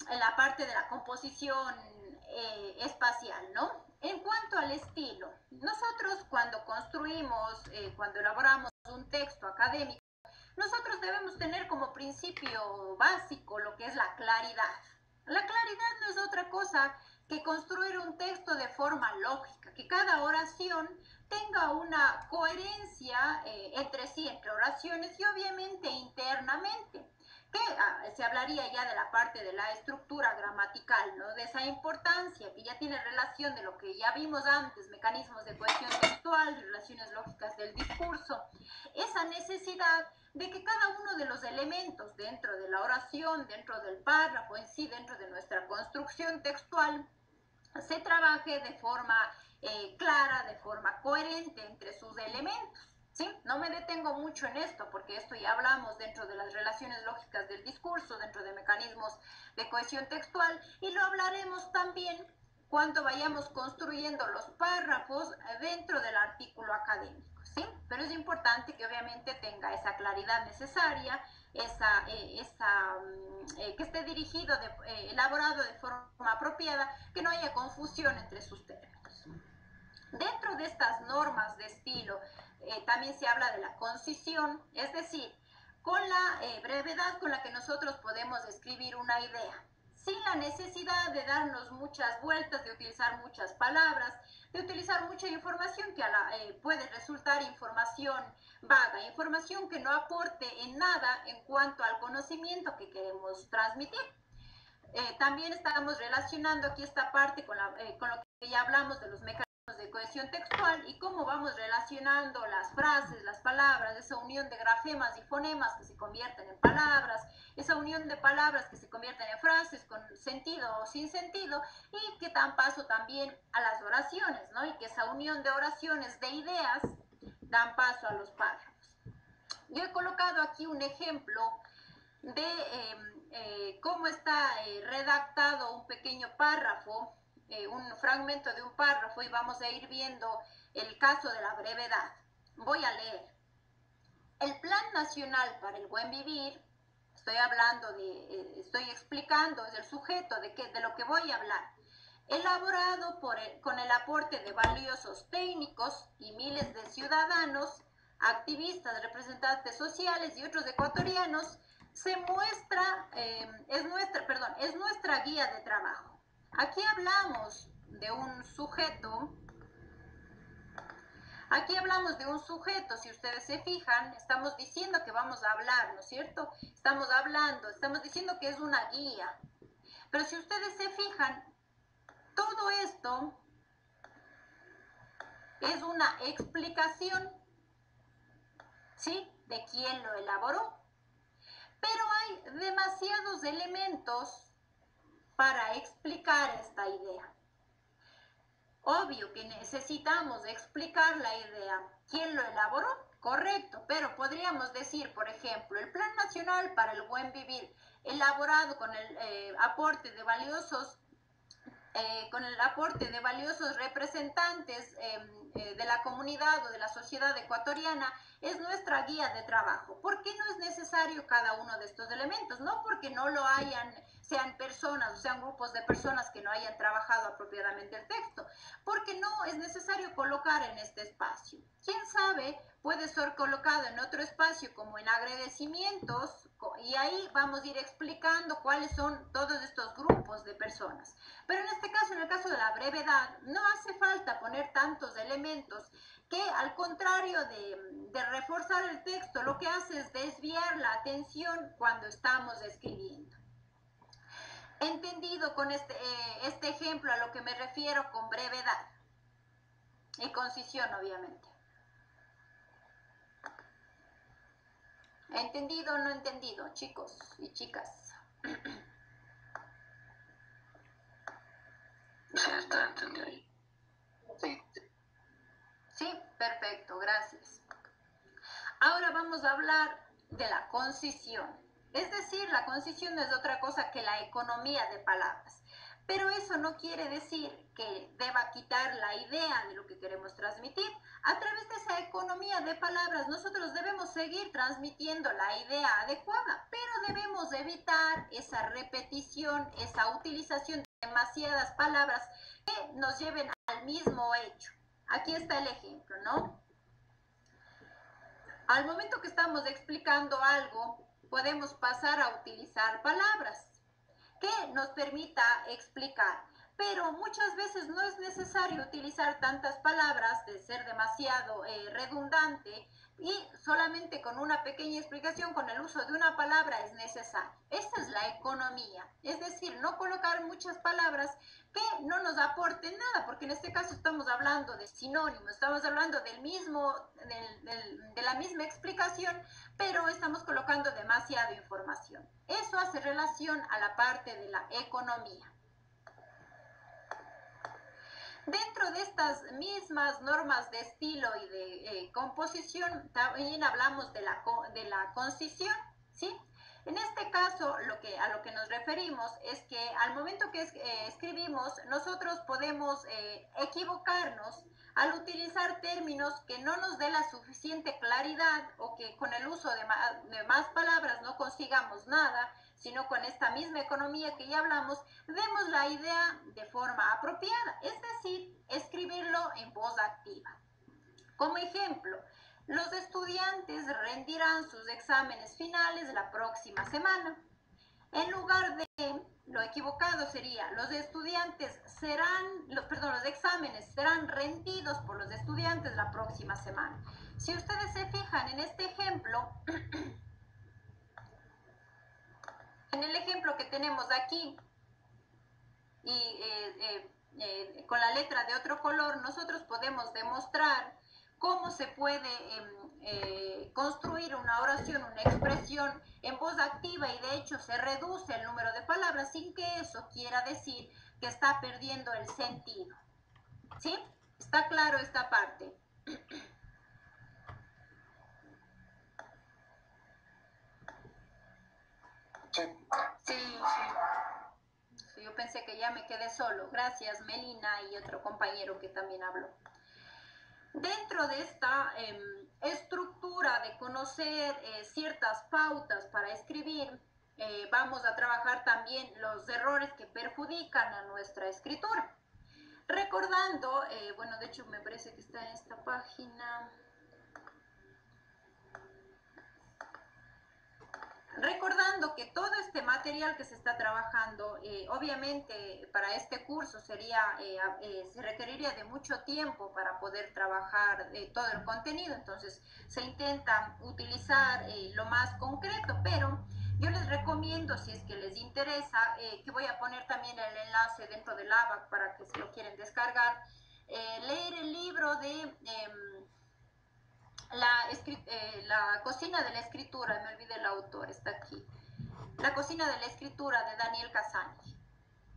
la parte de la composición espacial, ¿no? En cuanto al estilo, nosotros cuando construimos, cuando elaboramos un texto académico, nosotros debemos tener como principio básico lo que es la claridad. La claridad no es otra cosa que construir un texto de forma lógica, que cada oración tenga una coherencia entre sí, entre oraciones y obviamente internamente, que se hablaría ya de la parte de la estructura gramatical, ¿no? De esa importancia que ya tiene relación de lo que ya vimos antes, mecanismos de cohesión textual, relaciones lógicas del discurso, esa necesidad de que cada uno de los elementos dentro de la oración, dentro del párrafo en sí, dentro de nuestra construcción textual, se trabaje de forma clara, de forma coherente entre sus elementos. ¿Sí? No me detengo mucho en esto, porque esto ya hablamos dentro de las relaciones lógicas del discurso, dentro de mecanismos de cohesión textual, y lo hablaremos también cuando vayamos construyendo los párrafos dentro del artículo académico. ¿Sí? Pero es importante que obviamente tenga esa claridad necesaria, que esté dirigido, elaborado de forma apropiada, que no haya confusión entre sus términos. Dentro de estas normas de estilo también se habla de la concisión, es decir, con la brevedad con la que nosotros podemos escribir una idea, sin la necesidad de darnos muchas vueltas, de utilizar muchas palabras, de utilizar mucha información que puede resultar información vaga, información que no aporte en nada en cuanto al conocimiento que queremos transmitir. También estamos relacionando aquí esta parte con lo que ya hablamos de los mecanismos de cohesión textual y cómo vamos relacionando las frases, las palabras, esa unión de grafemas y fonemas que se convierten en palabras, esa unión de palabras que se convierten en frases con sentido o sin sentido, y que dan paso también a las oraciones, ¿no? Y que esa unión de oraciones, de ideas, dan paso a los párrafos. Yo he colocado aquí un ejemplo de cómo está redactado un pequeño párrafo, un fragmento de un párrafo, y vamos a ir viendo el caso de la brevedad. Voy a leer. El Plan Nacional para el Buen Vivir, estoy hablando estoy explicando, es el sujeto de lo que voy a hablar. Elaborado con el aporte de valiosos técnicos y miles de ciudadanos, activistas, representantes sociales y otros ecuatorianos, es nuestra guía de trabajo. Aquí hablamos de un sujeto. Aquí hablamos de un sujeto, si ustedes se fijan, estamos diciendo que vamos a hablar, ¿no es cierto? Estamos diciendo que es una guía. Pero si ustedes se fijan, todo esto es una explicación, ¿sí? De quién lo elaboró. Pero hay demasiados elementos para explicar esta idea. Obvio que necesitamos explicar la idea. ¿Quién lo elaboró? Correcto, pero podríamos decir, por ejemplo, el Plan Nacional para el Buen Vivir, elaborado con el aporte de valiosos representantes de la comunidad o de la sociedad ecuatoriana, es nuestra guía de trabajo. ¿Por qué no es necesario cada uno de estos elementos? No porque no lo hayan, sean personas o sean grupos de personas que no hayan trabajado apropiadamente el texto, porque no es necesario colocar en este espacio. ¿Quién sabe? Puede ser colocado en otro espacio como en agradecimientos, y ahí vamos a ir explicando cuáles son todos estos grupos de personas. Pero en este caso, en el caso de la brevedad, no hace falta poner tantos elementos que, al contrario de reforzar el texto, lo que hace es desviar la atención cuando estamos escribiendo. Entendido con este ejemplo a lo que me refiero con brevedad y concisión, obviamente. ¿Entendido o no entendido, chicos y chicas? Sí, está entendido. Sí, Sí, perfecto, gracias. Ahora vamos a hablar de la concisión. Es decir, la concisión no es otra cosa que la economía de palabras. Pero eso no quiere decir que deba quitar la idea de lo que queremos transmitir. A través de esa economía de palabras, nosotros debemos seguir transmitiendo la idea adecuada, pero debemos evitar esa repetición, esa utilización de demasiadas palabras que nos lleven al mismo hecho. Aquí está el ejemplo, ¿no? Al momento que estamos explicando algo, podemos pasar a utilizar palabras que nos permita explicar. Pero muchas veces no es necesario utilizar tantas palabras, de ser demasiado redundante, y solamente con una pequeña explicación, con el uso de una palabra es necesario. Esta es la economía, es decir, no colocar muchas palabras que no nos aporten nada, porque en este caso estamos hablando de sinónimos, estamos hablando de la misma explicación, pero estamos colocando demasiada información. Eso hace relación a la parte de la economía. Dentro de estas mismas normas de estilo y de composición, también hablamos de la concisión, ¿sí? En este caso, a lo que nos referimos es que al momento que escribimos, nosotros podemos equivocarnos al utilizar términos que no nos dé la suficiente claridad, o que con el uso de más palabras no consigamos nada, sino con esta misma economía que ya hablamos, demos la idea de forma apropiada, es decir, escribirlo en voz activa. Como ejemplo, los estudiantes rendirán sus exámenes finales la próxima semana. En lugar de, lo equivocado sería, los exámenes serán rendidos por los estudiantes la próxima semana. Si ustedes se fijan en este ejemplo, en el ejemplo que tenemos aquí, y con la letra de otro color, nosotros podemos demostrar cómo se puede construir una oración, una expresión en voz activa, y de hecho se reduce el número de palabras sin que eso quiera decir que está perdiendo el sentido. ¿Sí? ¿Está claro esta parte? Sí. Sí, Yo pensé que ya me quedé solo. Gracias, Melina y otro compañero que también habló. Dentro de esta estructura de conocer ciertas pautas para escribir, vamos a trabajar también los errores que perjudican a nuestra escritura. Recordando, bueno, de hecho me parece que está en esta página. Recordando que todo este material que se está trabajando, obviamente para este curso se requeriría de mucho tiempo para poder trabajar todo el contenido, entonces se intenta utilizar lo más concreto, pero yo les recomiendo, si es que les interesa, que voy a poner también el enlace dentro del ABAC para que si lo quieren descargar, leer el libro de... la cocina de la escritura, me olvidé el autor, está aquí. La cocina de la escritura de Daniel Cassani.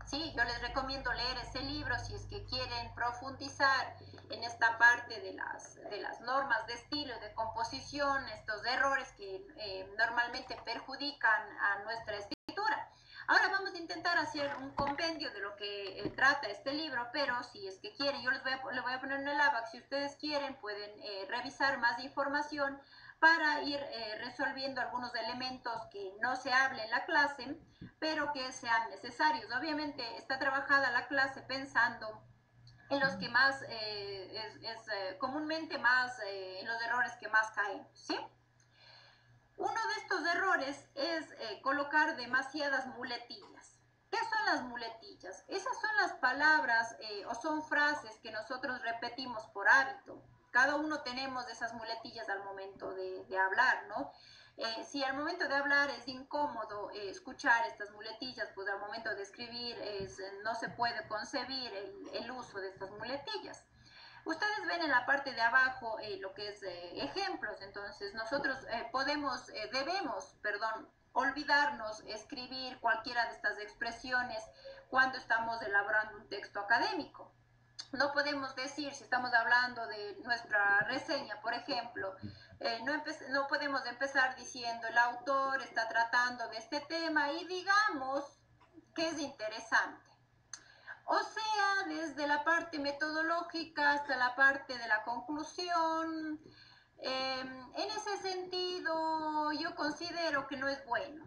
Sí, yo les recomiendo leer ese libro si es que quieren profundizar en esta parte de las normas de estilo y de composición, estos errores que normalmente perjudican a nuestra escritura. Ahora vamos a intentar hacer un compendio de lo que trata este libro, pero si es que quieren, yo le voy a poner en el ABAC, si ustedes quieren pueden revisar más información para ir resolviendo algunos elementos que no se hable en la clase, pero que sean necesarios. Obviamente está trabajada la clase pensando en los que más, comúnmente más, en los errores que más caen, ¿sí? Uno de estos errores es colocar demasiadas muletillas. ¿Qué son las muletillas? Esas son las palabras o son frases que nosotros repetimos por hábito. Cada uno tenemos esas muletillas al momento de hablar, ¿no? Si al momento de hablar es incómodo escuchar estas muletillas, pues al momento de escribir no se puede concebir el uso de estas muletillas. Ustedes ven en la parte de abajo lo que es ejemplos, entonces nosotros debemos, olvidarnos escribir cualquiera de estas expresiones cuando estamos elaborando un texto académico. No podemos decir, si estamos hablando de nuestra reseña, por ejemplo, no podemos empezar diciendo el autor está tratando de este tema y digamos que es interesante. O sea, desde la parte metodológica hasta la parte de la conclusión, en ese sentido yo considero que no es bueno,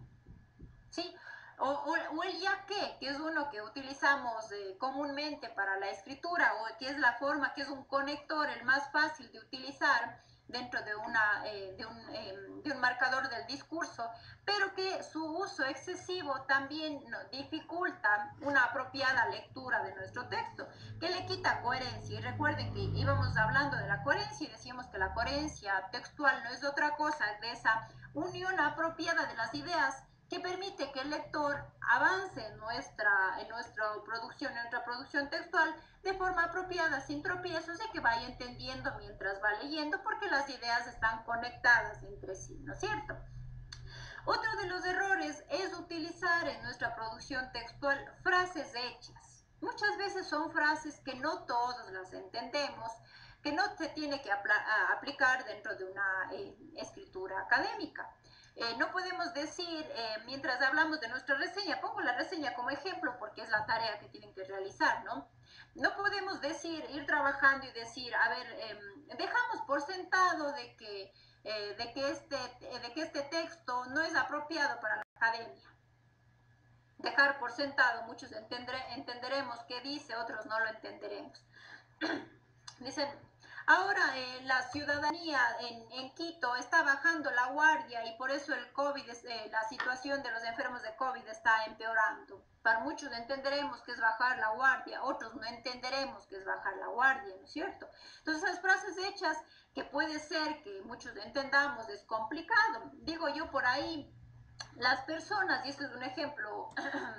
¿sí? O el ya que es uno que utilizamos comúnmente para la escritura, o que es la forma, que es un conector, el más fácil de utilizar dentro de un marcador del discurso, pero que su uso excesivo también dificulta una apropiada lectura de nuestro texto, que le quita coherencia. Y recuerden que íbamos hablando de la coherencia y decíamos que la coherencia textual no es otra cosa de esa unión apropiada de las ideas que permite que el lector avance en nuestra producción textual de forma apropiada, sin tropiezos, y que vaya entendiendo mientras va leyendo, porque las ideas están conectadas entre sí, ¿no es cierto? Otro de los errores es utilizar en nuestra producción textual frases hechas. Muchas veces son frases que no todos las entendemos, que no se tiene que aplicar dentro de una escritura académica. No podemos decir, mientras hablamos de nuestra reseña, pongo la reseña como ejemplo porque es la tarea que tienen que realizar, ¿no? No podemos decir, ir trabajando y decir, a ver, dejamos por sentado de que este texto no es apropiado para la academia. Dejar por sentado, muchos entenderemos qué dice, otros no lo entenderemos. Dicen, ahora la ciudadanía en Quito está bajando la guardia y por eso el COVID, la situación de los enfermos de COVID está empeorando. Para muchos entenderemos que es bajar la guardia, otros no entenderemos que es bajar la guardia, ¿no es cierto? Entonces esas frases hechas que puede ser que muchos entendamos es complicado. Digo yo por ahí, las personas, y esto es un ejemplo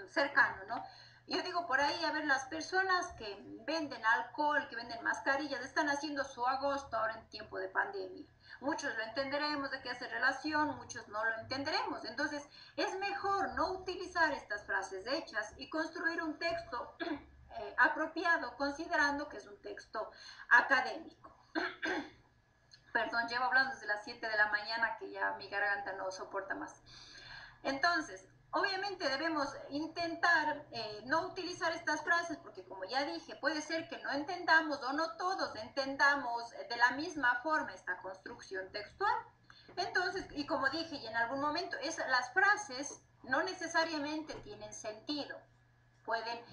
cercano, ¿no? Yo digo por ahí, a ver, las personas que venden alcohol, que venden mascarillas, están haciendo su agosto ahora en tiempo de pandemia. Muchos lo entenderemos de qué hace relación, muchos no lo entenderemos. Entonces, es mejor no utilizar estas frases hechas y construir un texto apropiado, considerando que es un texto académico. Perdón, llevo hablando desde las 7 de la mañana que ya mi garganta no soporta más. Entonces, obviamente debemos intentar no utilizar estas frases porque, como ya dije, puede ser que no entendamos o no todos entendamos de la misma forma esta construcción textual. Entonces, y como dije y en algún momento, las frases no necesariamente tienen sentido, pueden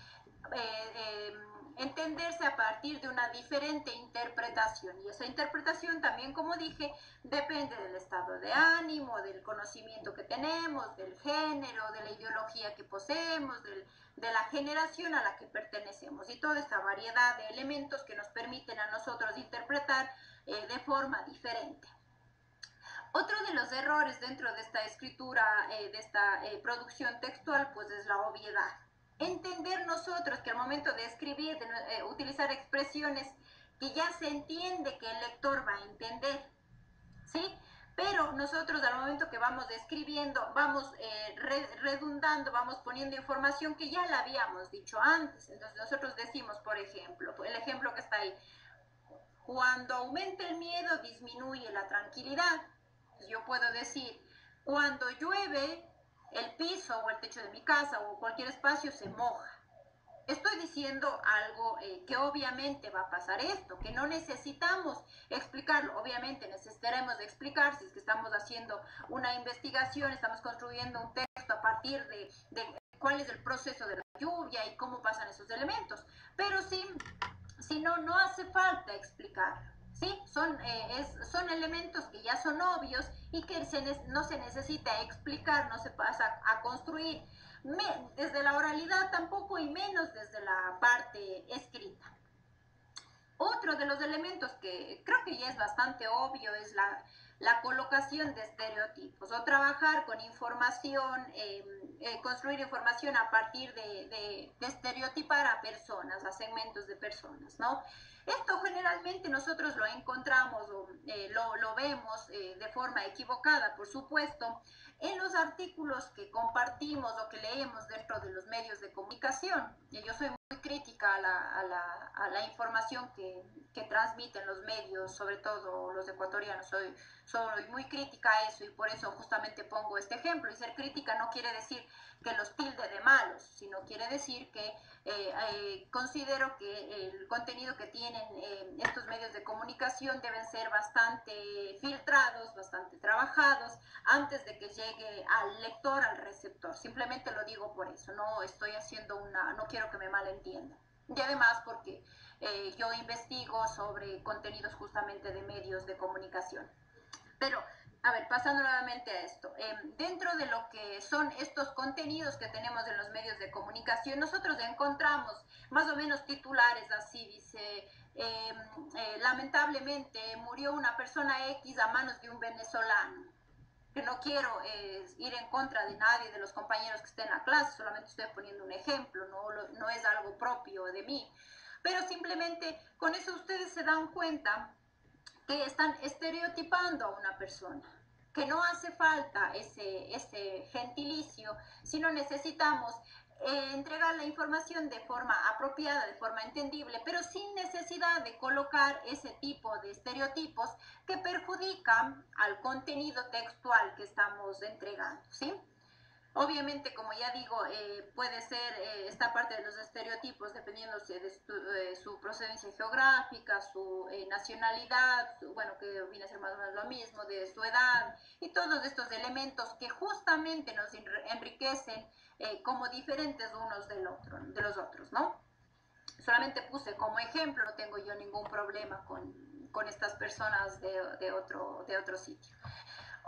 entenderse a partir de una diferente interpretación, y esa interpretación también, como dije, depende del estado de ánimo, del conocimiento que tenemos, del género, de la ideología que poseemos, de la generación a la que pertenecemos, y toda esta variedad de elementos que nos permiten a nosotros interpretar de forma diferente. Otro de los errores dentro de esta escritura, de esta producción textual, pues es la obviedad. Entender nosotros que al momento de escribir, de utilizar expresiones que ya se entiende que el lector va a entender, ¿sí? Pero nosotros al momento que vamos escribiendo, vamos redundando, vamos poniendo información que ya la habíamos dicho antes. Entonces nosotros decimos, por ejemplo, el ejemplo que está ahí, cuando aumenta el miedo, disminuye la tranquilidad. Yo puedo decir, cuando llueve, el piso o el techo de mi casa o cualquier espacio se moja. Estoy diciendo algo que obviamente va a pasar esto, que no necesitamos explicarlo. Obviamente necesitaremos de explicar si es que estamos haciendo una investigación, estamos construyendo un texto a partir de cuál es el proceso de la lluvia y cómo pasan esos elementos. Pero si no, no hace falta explicarlo. ¿Sí? Son elementos que ya son obvios y que no se necesita explicar, no se pasa a construir desde la oralidad tampoco, y menos desde la parte escrita. Otro de los elementos que creo que ya es bastante obvio es la colocación de estereotipos, o trabajar con información, construir información a partir de estereotipar a personas, a segmentos de personas, ¿no? Esto generalmente nosotros lo encontramos o lo vemos de forma equivocada, por supuesto, en los artículos que compartimos o que leemos dentro de los medios de comunicación. Yo soy muy crítica a la información que transmiten los medios, sobre todo los ecuatorianos. Soy muy crítica a eso, y por eso justamente pongo este ejemplo. Y ser crítica no quiere decir que los tilde de malos, sino quiere decir que considero que el contenido que tienen estos medios de comunicación deben ser bastante filtrados, bastante trabajados, antes de que llegue al lector, al receptor. Simplemente lo digo por eso, no estoy haciendo no quiero que me malentiendan. Y además porque yo investigo sobre contenidos justamente de medios de comunicación. Pero, a ver, pasando nuevamente a esto, dentro de lo que son estos contenidos que tenemos en los medios de comunicación, nosotros encontramos más o menos titulares así, dice, lamentablemente murió una persona X a manos de un venezolano. Que no quiero ir en contra de nadie, de los compañeros que estén en la clase, solamente estoy poniendo un ejemplo, no es algo propio de mí. Pero simplemente con eso ustedes se dan cuenta que están estereotipando a una persona, que no hace falta ese gentilicio, sino necesitamos entregar la información de forma apropiada, de forma entendible, pero sin necesidad de colocar ese tipo de estereotipos que perjudican al contenido textual que estamos entregando, ¿sí? Obviamente, como ya digo, puede ser esta parte de los estereotipos dependiendo de su procedencia geográfica, su nacionalidad, bueno, que viene a ser más o menos lo mismo, de su edad, y todos estos elementos que justamente nos enriquecen como diferentes unos de los otros, ¿no? Solamente puse como ejemplo, no tengo yo ningún problema con estas personas de otro sitio.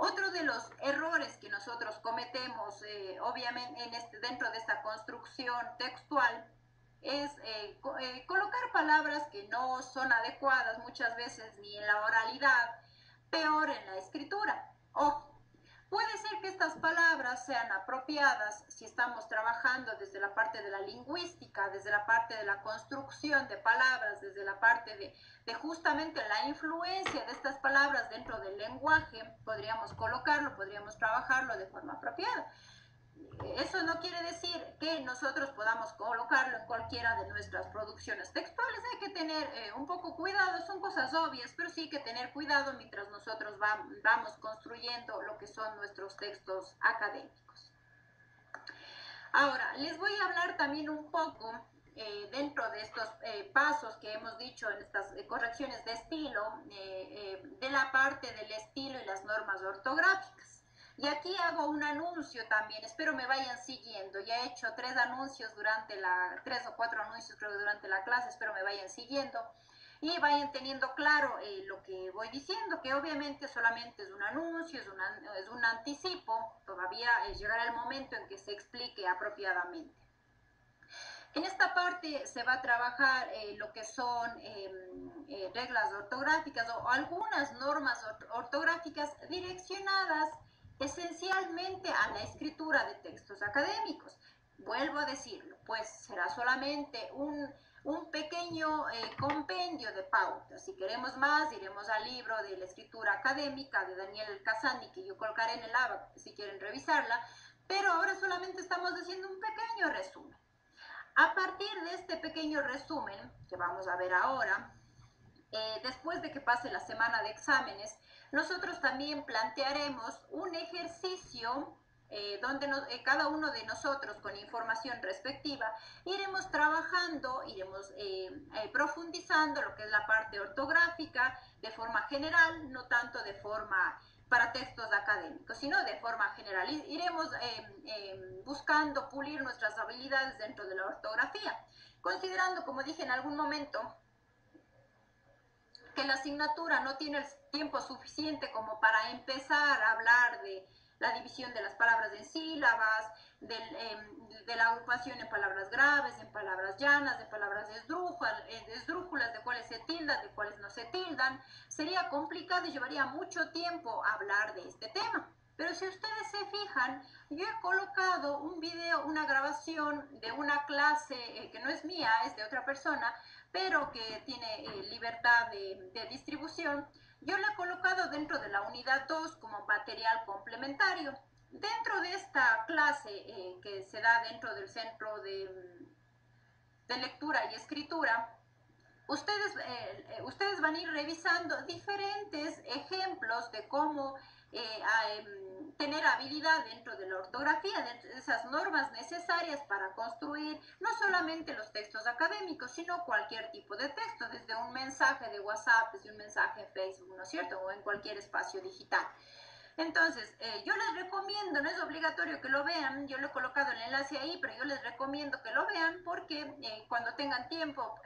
Otro de los errores que nosotros cometemos, obviamente, dentro de esta construcción textual, es colocar palabras que no son adecuadas muchas veces ni en la oralidad, peor en la escritura. Ojo, puede ser que estas palabras sean apropiadas si estamos trabajando desde la parte de la lingüística, desde la parte de la construcción de palabras, desde la parte de justamente la influencia de estas palabras dentro del lenguaje. Podríamos colocarlo, podríamos trabajarlo de forma apropiada. Eso no quiere decir que nosotros podamos colocarlo en cualquiera de nuestras producciones textuales. Hay que tener un poco cuidado, son cosas obvias, pero sí hay que tener cuidado mientras nosotros vamos construyendo lo que son nuestros textos académicos. Ahora, les voy a hablar también un poco dentro de estos pasos que hemos dicho en estas correcciones de estilo, de la parte del estilo y las normas ortográficas. Y aquí hago un anuncio también, espero me vayan siguiendo. Ya he hecho 3 o 4 anuncios creo durante la clase, espero me vayan siguiendo y vayan teniendo claro lo que voy diciendo, que obviamente solamente es un anuncio, es un anticipo, todavía llegará el momento en que se explique apropiadamente. En esta parte se va a trabajar lo que son reglas ortográficas o algunas normas ortográficas direccionadas esencialmente a la escritura de textos académicos. Vuelvo a decirlo, pues será solamente un pequeño compendio de pautas. Si queremos más, iremos al libro de la escritura académica de Daniel Casani, que yo colocaré en el ABAC si quieren revisarla, pero ahora solamente estamos haciendo un pequeño resumen. A partir de este pequeño resumen que vamos a ver ahora, después de que pase la semana de exámenes, nosotros también plantearemos un ejercicio donde cada uno de nosotros con información respectiva iremos trabajando, iremos profundizando lo que es la parte ortográfica de forma general, no tanto de forma para textos académicos, sino de forma general. Iremos buscando pulir nuestras habilidades dentro de la ortografía, considerando, como dije en algún momento, que la asignatura no tiene el tiempo suficiente como para empezar a hablar de la división de las palabras en sílabas, de la agrupación en palabras graves, en palabras llanas, de palabras esdrújulas, de cuáles se tildan, de cuáles no se tildan. Sería complicado y llevaría mucho tiempo hablar de este tema. Pero si ustedes se fijan, yo he colocado un video, una grabación de una clase que no es mía, es de otra persona, pero que tiene libertad de distribución. Yo la he colocado dentro de la unidad 2 como material complementario. Dentro de esta clase que se da dentro del centro de lectura y escritura, ustedes van a ir revisando diferentes ejemplos de cómo tener habilidad dentro de la ortografía, de esas normas necesarias para construir no solamente los textos académicos, sino cualquier tipo de texto, desde un mensaje de WhatsApp, desde un mensaje en Facebook, ¿no es cierto?, o en cualquier espacio digital. Entonces, yo les recomiendo, no es obligatorio que lo vean, yo le he colocado el enlace ahí, pero yo les recomiendo que lo vean porque cuando tengan tiempo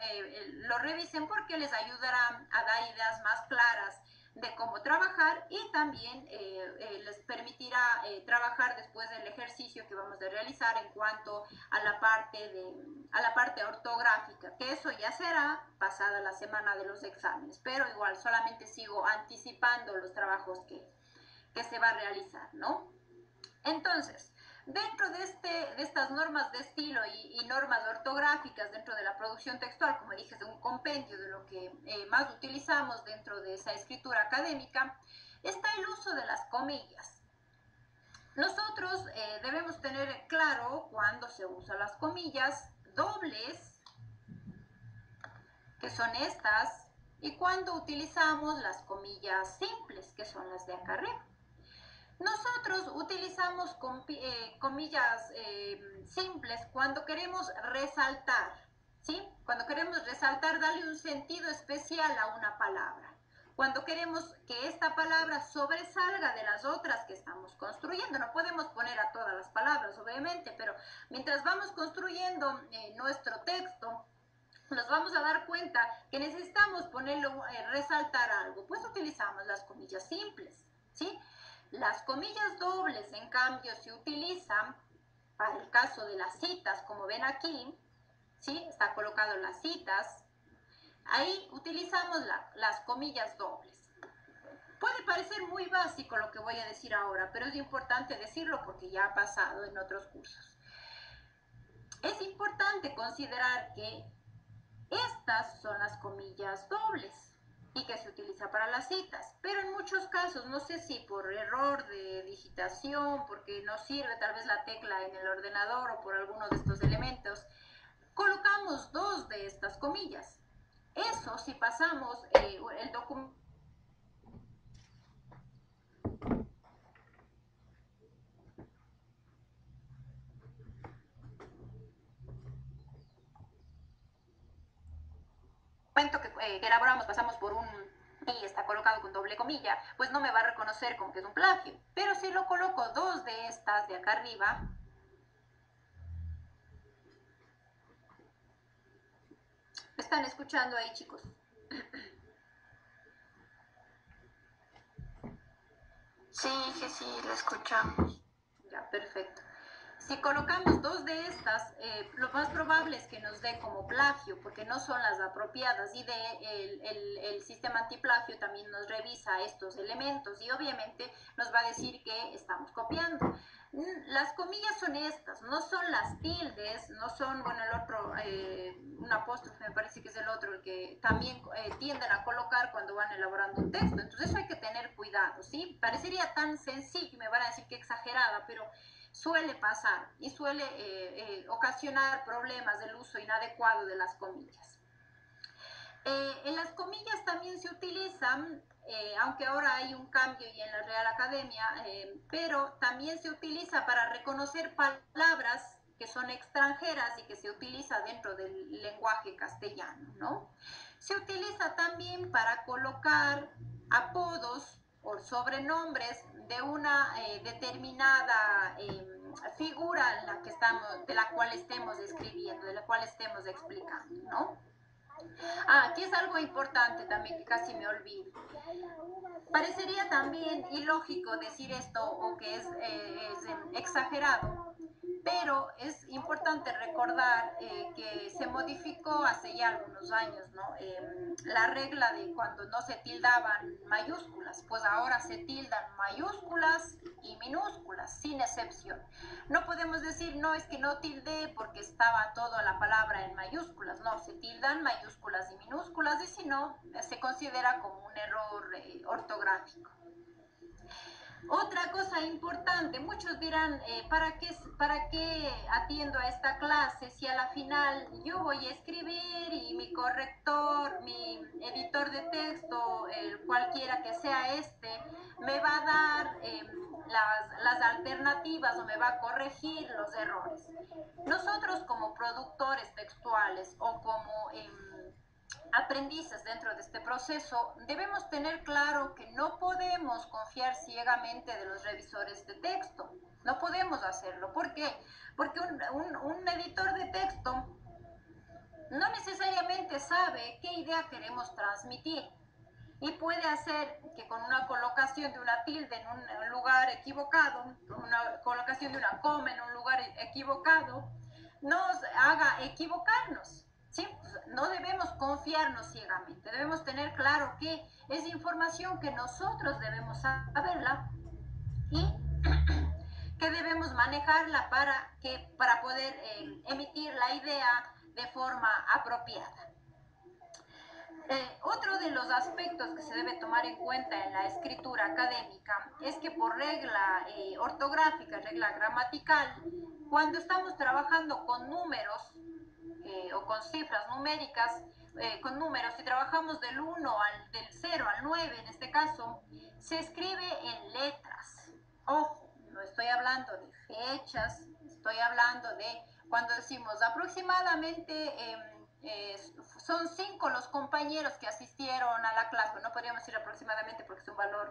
lo revisen, porque les ayudará a dar ideas más claras de cómo trabajar y también les permitirá trabajar después del ejercicio que vamos a realizar en cuanto a la parte ortográfica, que eso ya será pasada la semana de los exámenes, pero igual solamente sigo anticipando los trabajos que se va a realizar, ¿no? Entonces, dentro de estas normas de estilo y normas ortográficas dentro de la producción textual, como dije, es un compendio de lo que más utilizamos dentro de esa escritura académica, está el uso de las comillas. Nosotros debemos tener claro cuándo se usan las comillas dobles, que son estas, y cuándo utilizamos las comillas simples, que son las de acá arriba. Nosotros utilizamos comillas simples cuando queremos resaltar, ¿sí? Cuando queremos resaltar, darle un sentido especial a una palabra. Cuando queremos que esta palabra sobresalga de las otras que estamos construyendo. No podemos poner a todas las palabras, obviamente, pero mientras vamos construyendo nuestro texto, nos vamos a dar cuenta que necesitamos resaltar algo. Pues utilizamos las comillas simples, ¿sí? Las comillas dobles, en cambio, se utilizan para el caso de las citas, como ven aquí, ¿sí? Está colocado las citas. Ahí utilizamos las comillas dobles. Puede parecer muy básico lo que voy a decir ahora, pero es importante decirlo porque ya ha pasado en otros cursos. Es importante considerar que estas son las comillas dobles y que se utiliza para las citas, pero en muchos casos, no sé si por error de digitación, porque no sirve tal vez la tecla en el ordenador o por alguno de estos elementos, colocamos 2 de estas comillas. Eso si pasamos el documento que elaboramos, pasamos por un y está colocado colocado con doble comilla, pues no me va a reconocer como que es un plagio. Pero si lo coloco dos de estas de acá arriba, ¿me están escuchando ahí, chicos? Sí, que sí, lo escuchamos. Ya, perfecto. Si colocamos dos de estas, lo más probable es que nos dé como plagio, porque no son las apropiadas, y el sistema antiplagio también nos revisa estos elementos y obviamente nos va a decir que estamos copiando. Las comillas son estas, no son las tildes, no son, bueno, el otro, un apóstrofe me parece que es el otro, el que también tienden a colocar cuando van elaborando un texto. Entonces eso hay que tener cuidado, ¿sí? Parecería tan sencillo, me van a decir que exagerada, pero suele pasar y suele ocasionar problemas del uso inadecuado de las comillas. En las comillas también se utilizan, aunque ahora hay un cambio y en la Real Academia, pero también se utiliza para reconocer palabras que son extranjeras y que se utiliza dentro del lenguaje castellano, ¿no? Se utiliza también para colocar apodos o sobrenombres de una determinada figura en la que estamos, de la cual estemos escribiendo, de la cual estemos explicando, ¿no? Aquí es algo importante también que casi me olvido. Parecería también ilógico decir esto o que es exagerado, pero es importante recordar que se modificó hace ya algunos años, ¿no? La regla de cuando no se tildaban mayúsculas, pues ahora se tildan mayúsculas y minúsculas, sin excepción. No podemos decir, no, es que no tildé porque estaba toda la palabra en mayúsculas, no, se tildan mayúsculas y minúsculas y si no, se considera como un error ortográfico. Otra cosa importante, muchos dirán, ¿para qué atiendo a esta clase si a la final yo voy a escribir y mi corrector, mi editor de texto, cualquiera que sea me va a dar las alternativas o me va a corregir los errores? Nosotros como productores textuales o como aprendices dentro de este proceso, debemos tener claro que no podemos confiar ciegamente de los revisores de texto. No podemos hacerlo. ¿Por qué? Porque un editor de texto no necesariamente sabe qué idea queremos transmitir y puede hacer que con una colocación de una tilde en un lugar equivocado, con una colocación de una coma en un lugar equivocado, nos haga equivocarnos. ¿Sí? No debemos confiarnos ciegamente, debemos tener claro que es información que nosotros debemos saberla y que debemos manejarla para poder emitir la idea de forma apropiada. Otro de los aspectos que se debe tomar en cuenta en la escritura académica es que por regla ortográfica, regla gramatical, cuando estamos trabajando con números o con cifras numéricas, con números, si trabajamos del 0 al 9 en este caso, se escribe en letras. Ojo, no estoy hablando de fechas, estoy hablando de cuando decimos aproximadamente son 5 los compañeros que asistieron a la clase, no podríamos decir aproximadamente porque es un valor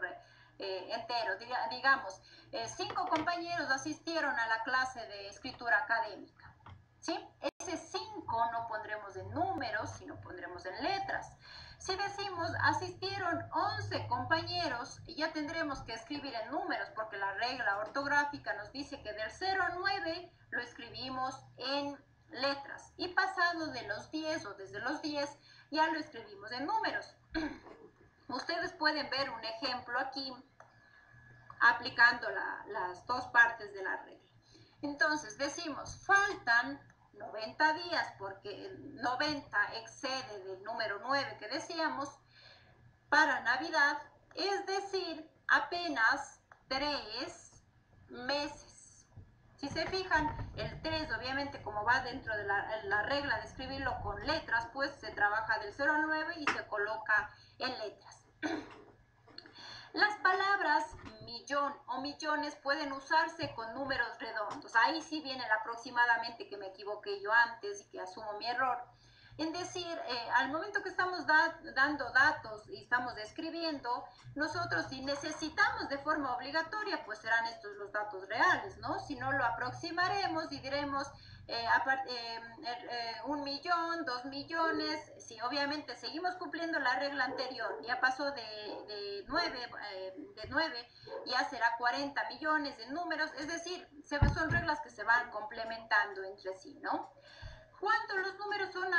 entero, digamos, 5 compañeros asistieron a la clase de escritura académica. ¿Sí? Ese 5 no pondremos en números, sino pondremos en letras. Si decimos asistieron 11 compañeros, ya tendremos que escribir en números, porque la regla ortográfica nos dice que del 0 al 9 lo escribimos en letras. Y pasado de los 10 o desde los 10 ya lo escribimos en números. Ustedes pueden ver un ejemplo aquí aplicando las dos partes de la regla. Entonces decimos, faltan 90 días, porque el 90 excede del número 9 que decíamos, para Navidad, es decir, apenas 3 meses. Si se fijan, el 3 obviamente como va dentro de la regla de escribirlo con letras, pues se trabaja del 0 al 9 y se coloca en letras. Las palabras millón o millones pueden usarse con números redondos. Ahí sí viene el aproximadamente que me equivoqué yo antes y que asumo mi error. en decir, al momento que estamos dando datos y estamos escribiendo, nosotros si necesitamos de forma obligatoria, pues serán estos los datos reales, ¿no? Si no, lo aproximaremos y diremos 1.000.000, 2.000.000, si obviamente seguimos cumpliendo la regla anterior, ya pasó de 9, ya será 40 millones en números, es decir, son reglas que se van complementando entre sí, ¿no? Cuando los números son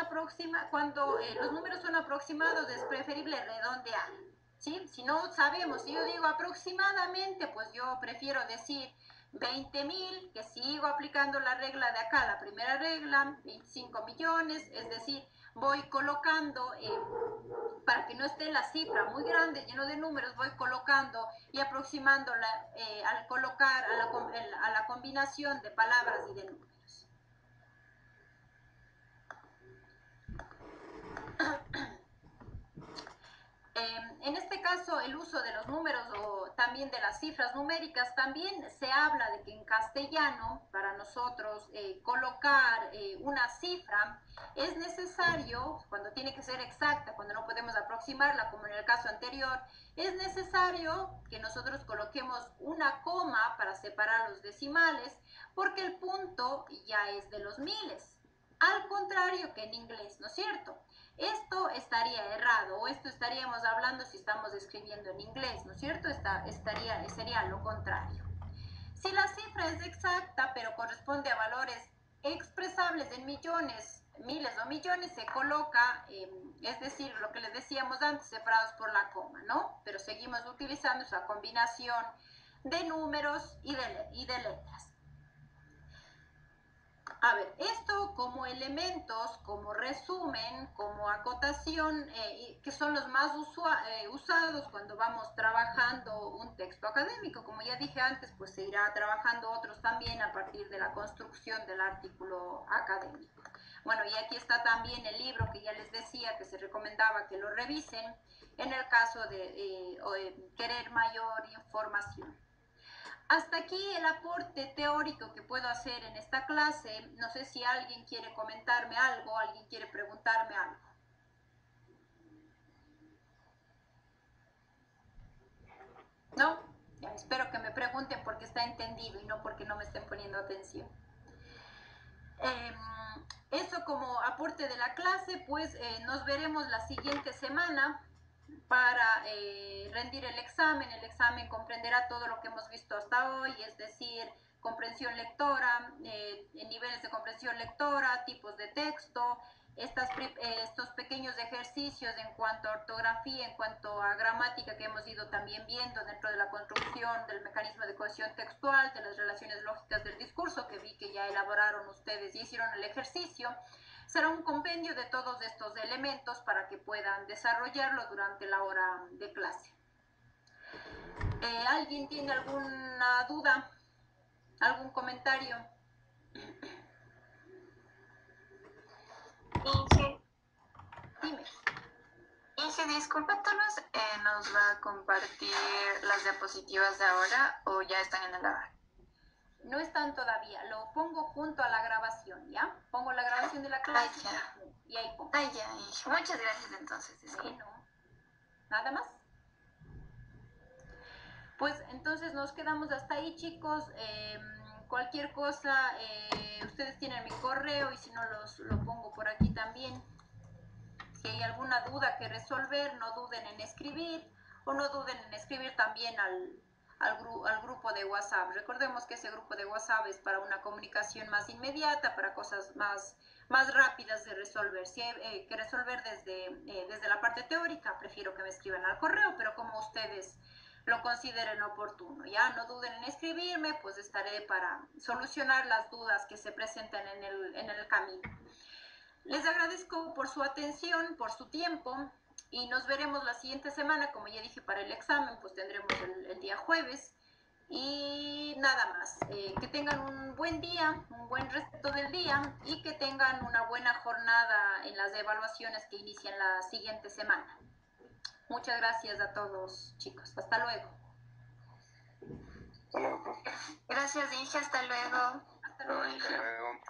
aproximados es preferible redondear, ¿sí? Si no sabemos, si yo digo aproximadamente, pues yo prefiero decir 20.000, que sigo aplicando la regla de acá, la primera regla, 25 millones, es decir, voy colocando, para que no esté la cifra muy grande, lleno de números, voy colocando y aproximándola al colocar a la combinación de palabras y de números. En este caso, el uso de los números o también de las cifras numéricas, también se habla de que en castellano, para nosotros, colocar una cifra es necesario, cuando tiene que ser exacta, cuando no podemos aproximarla, como en el caso anterior, es necesario que nosotros coloquemos una coma para separar los decimales, porque el punto ya es de los miles, al contrario que en inglés, ¿no es cierto? Esto estaría errado, o esto estaríamos hablando si estamos escribiendo en inglés, ¿no es cierto? Sería lo contrario. Si la cifra es exacta, pero corresponde a valores expresables en millones, miles o millones, se coloca, es decir, lo que les decíamos antes, separados por la coma, ¿no? Pero seguimos utilizando esa combinación de números y de letras. A ver, esto como elementos, como resumen, como acotación, que son los más usados cuando vamos trabajando un texto académico. Como ya dije antes, pues se irá trabajando otros también a partir de la construcción del artículo académico. Bueno, y aquí está también el libro que ya les decía que se recomendaba que lo revisen en el caso de querer mayor información. Hasta aquí el aporte teórico que puedo hacer en esta clase. No sé si alguien quiere comentarme algo, alguien quiere preguntarme algo. ¿No? Ya, espero que me pregunten porque está entendido y no porque no me estén poniendo atención. Eso como aporte de la clase, pues nos veremos la siguiente semana para rendir el examen. El examen comprenderá todo lo que hemos visto hasta hoy, es decir, comprensión lectora, niveles de comprensión lectora, tipos de texto, estos pequeños ejercicios en cuanto a ortografía, en cuanto a gramática que hemos ido también viendo dentro de la construcción del mecanismo de cohesión textual, de las relaciones lógicas del discurso, que vi que ya elaboraron ustedes y hicieron el ejercicio. Será un compendio de todos estos elementos para que puedan desarrollarlo durante la hora de clase. ¿Alguien tiene alguna duda? ¿Algún comentario? Dime. Inge, disculpa, ¿tú nos va a compartir las diapositivas de ahora o ya están en el aula? No están todavía, lo pongo junto a la grabación, ¿ya? Pongo la grabación de la clase y ahí pongo. Ay, ya, Inge. Muchas gracias entonces. Bueno, ¿nada más? Pues entonces nos quedamos hasta ahí, chicos. Cualquier cosa, ustedes tienen mi correo y si no lo pongo por aquí también. Si hay alguna duda que resolver, no duden en escribir o no duden en escribir también al grupo de WhatsApp. Recordemos que ese grupo de WhatsApp es para una comunicación más inmediata, para cosas más rápidas de resolver. Si hay que resolver desde la parte teórica, prefiero que me escriban al correo, pero como ustedes lo consideren oportuno. Ya no duden en escribirme, pues estaré para solucionar las dudas que se presenten en el camino. Les agradezco por su atención, por su tiempo y nos veremos la siguiente semana. Como ya dije, para el examen pues tendremos el día jueves y nada más. Que tengan un buen día, un buen resto del día y que tengan una buena jornada en las evaluaciones que inician la siguiente semana. Muchas gracias a todos, chicos. Hasta luego. Hasta luego, profe. Gracias, Inge. Hasta luego. Hasta luego. Hasta luego.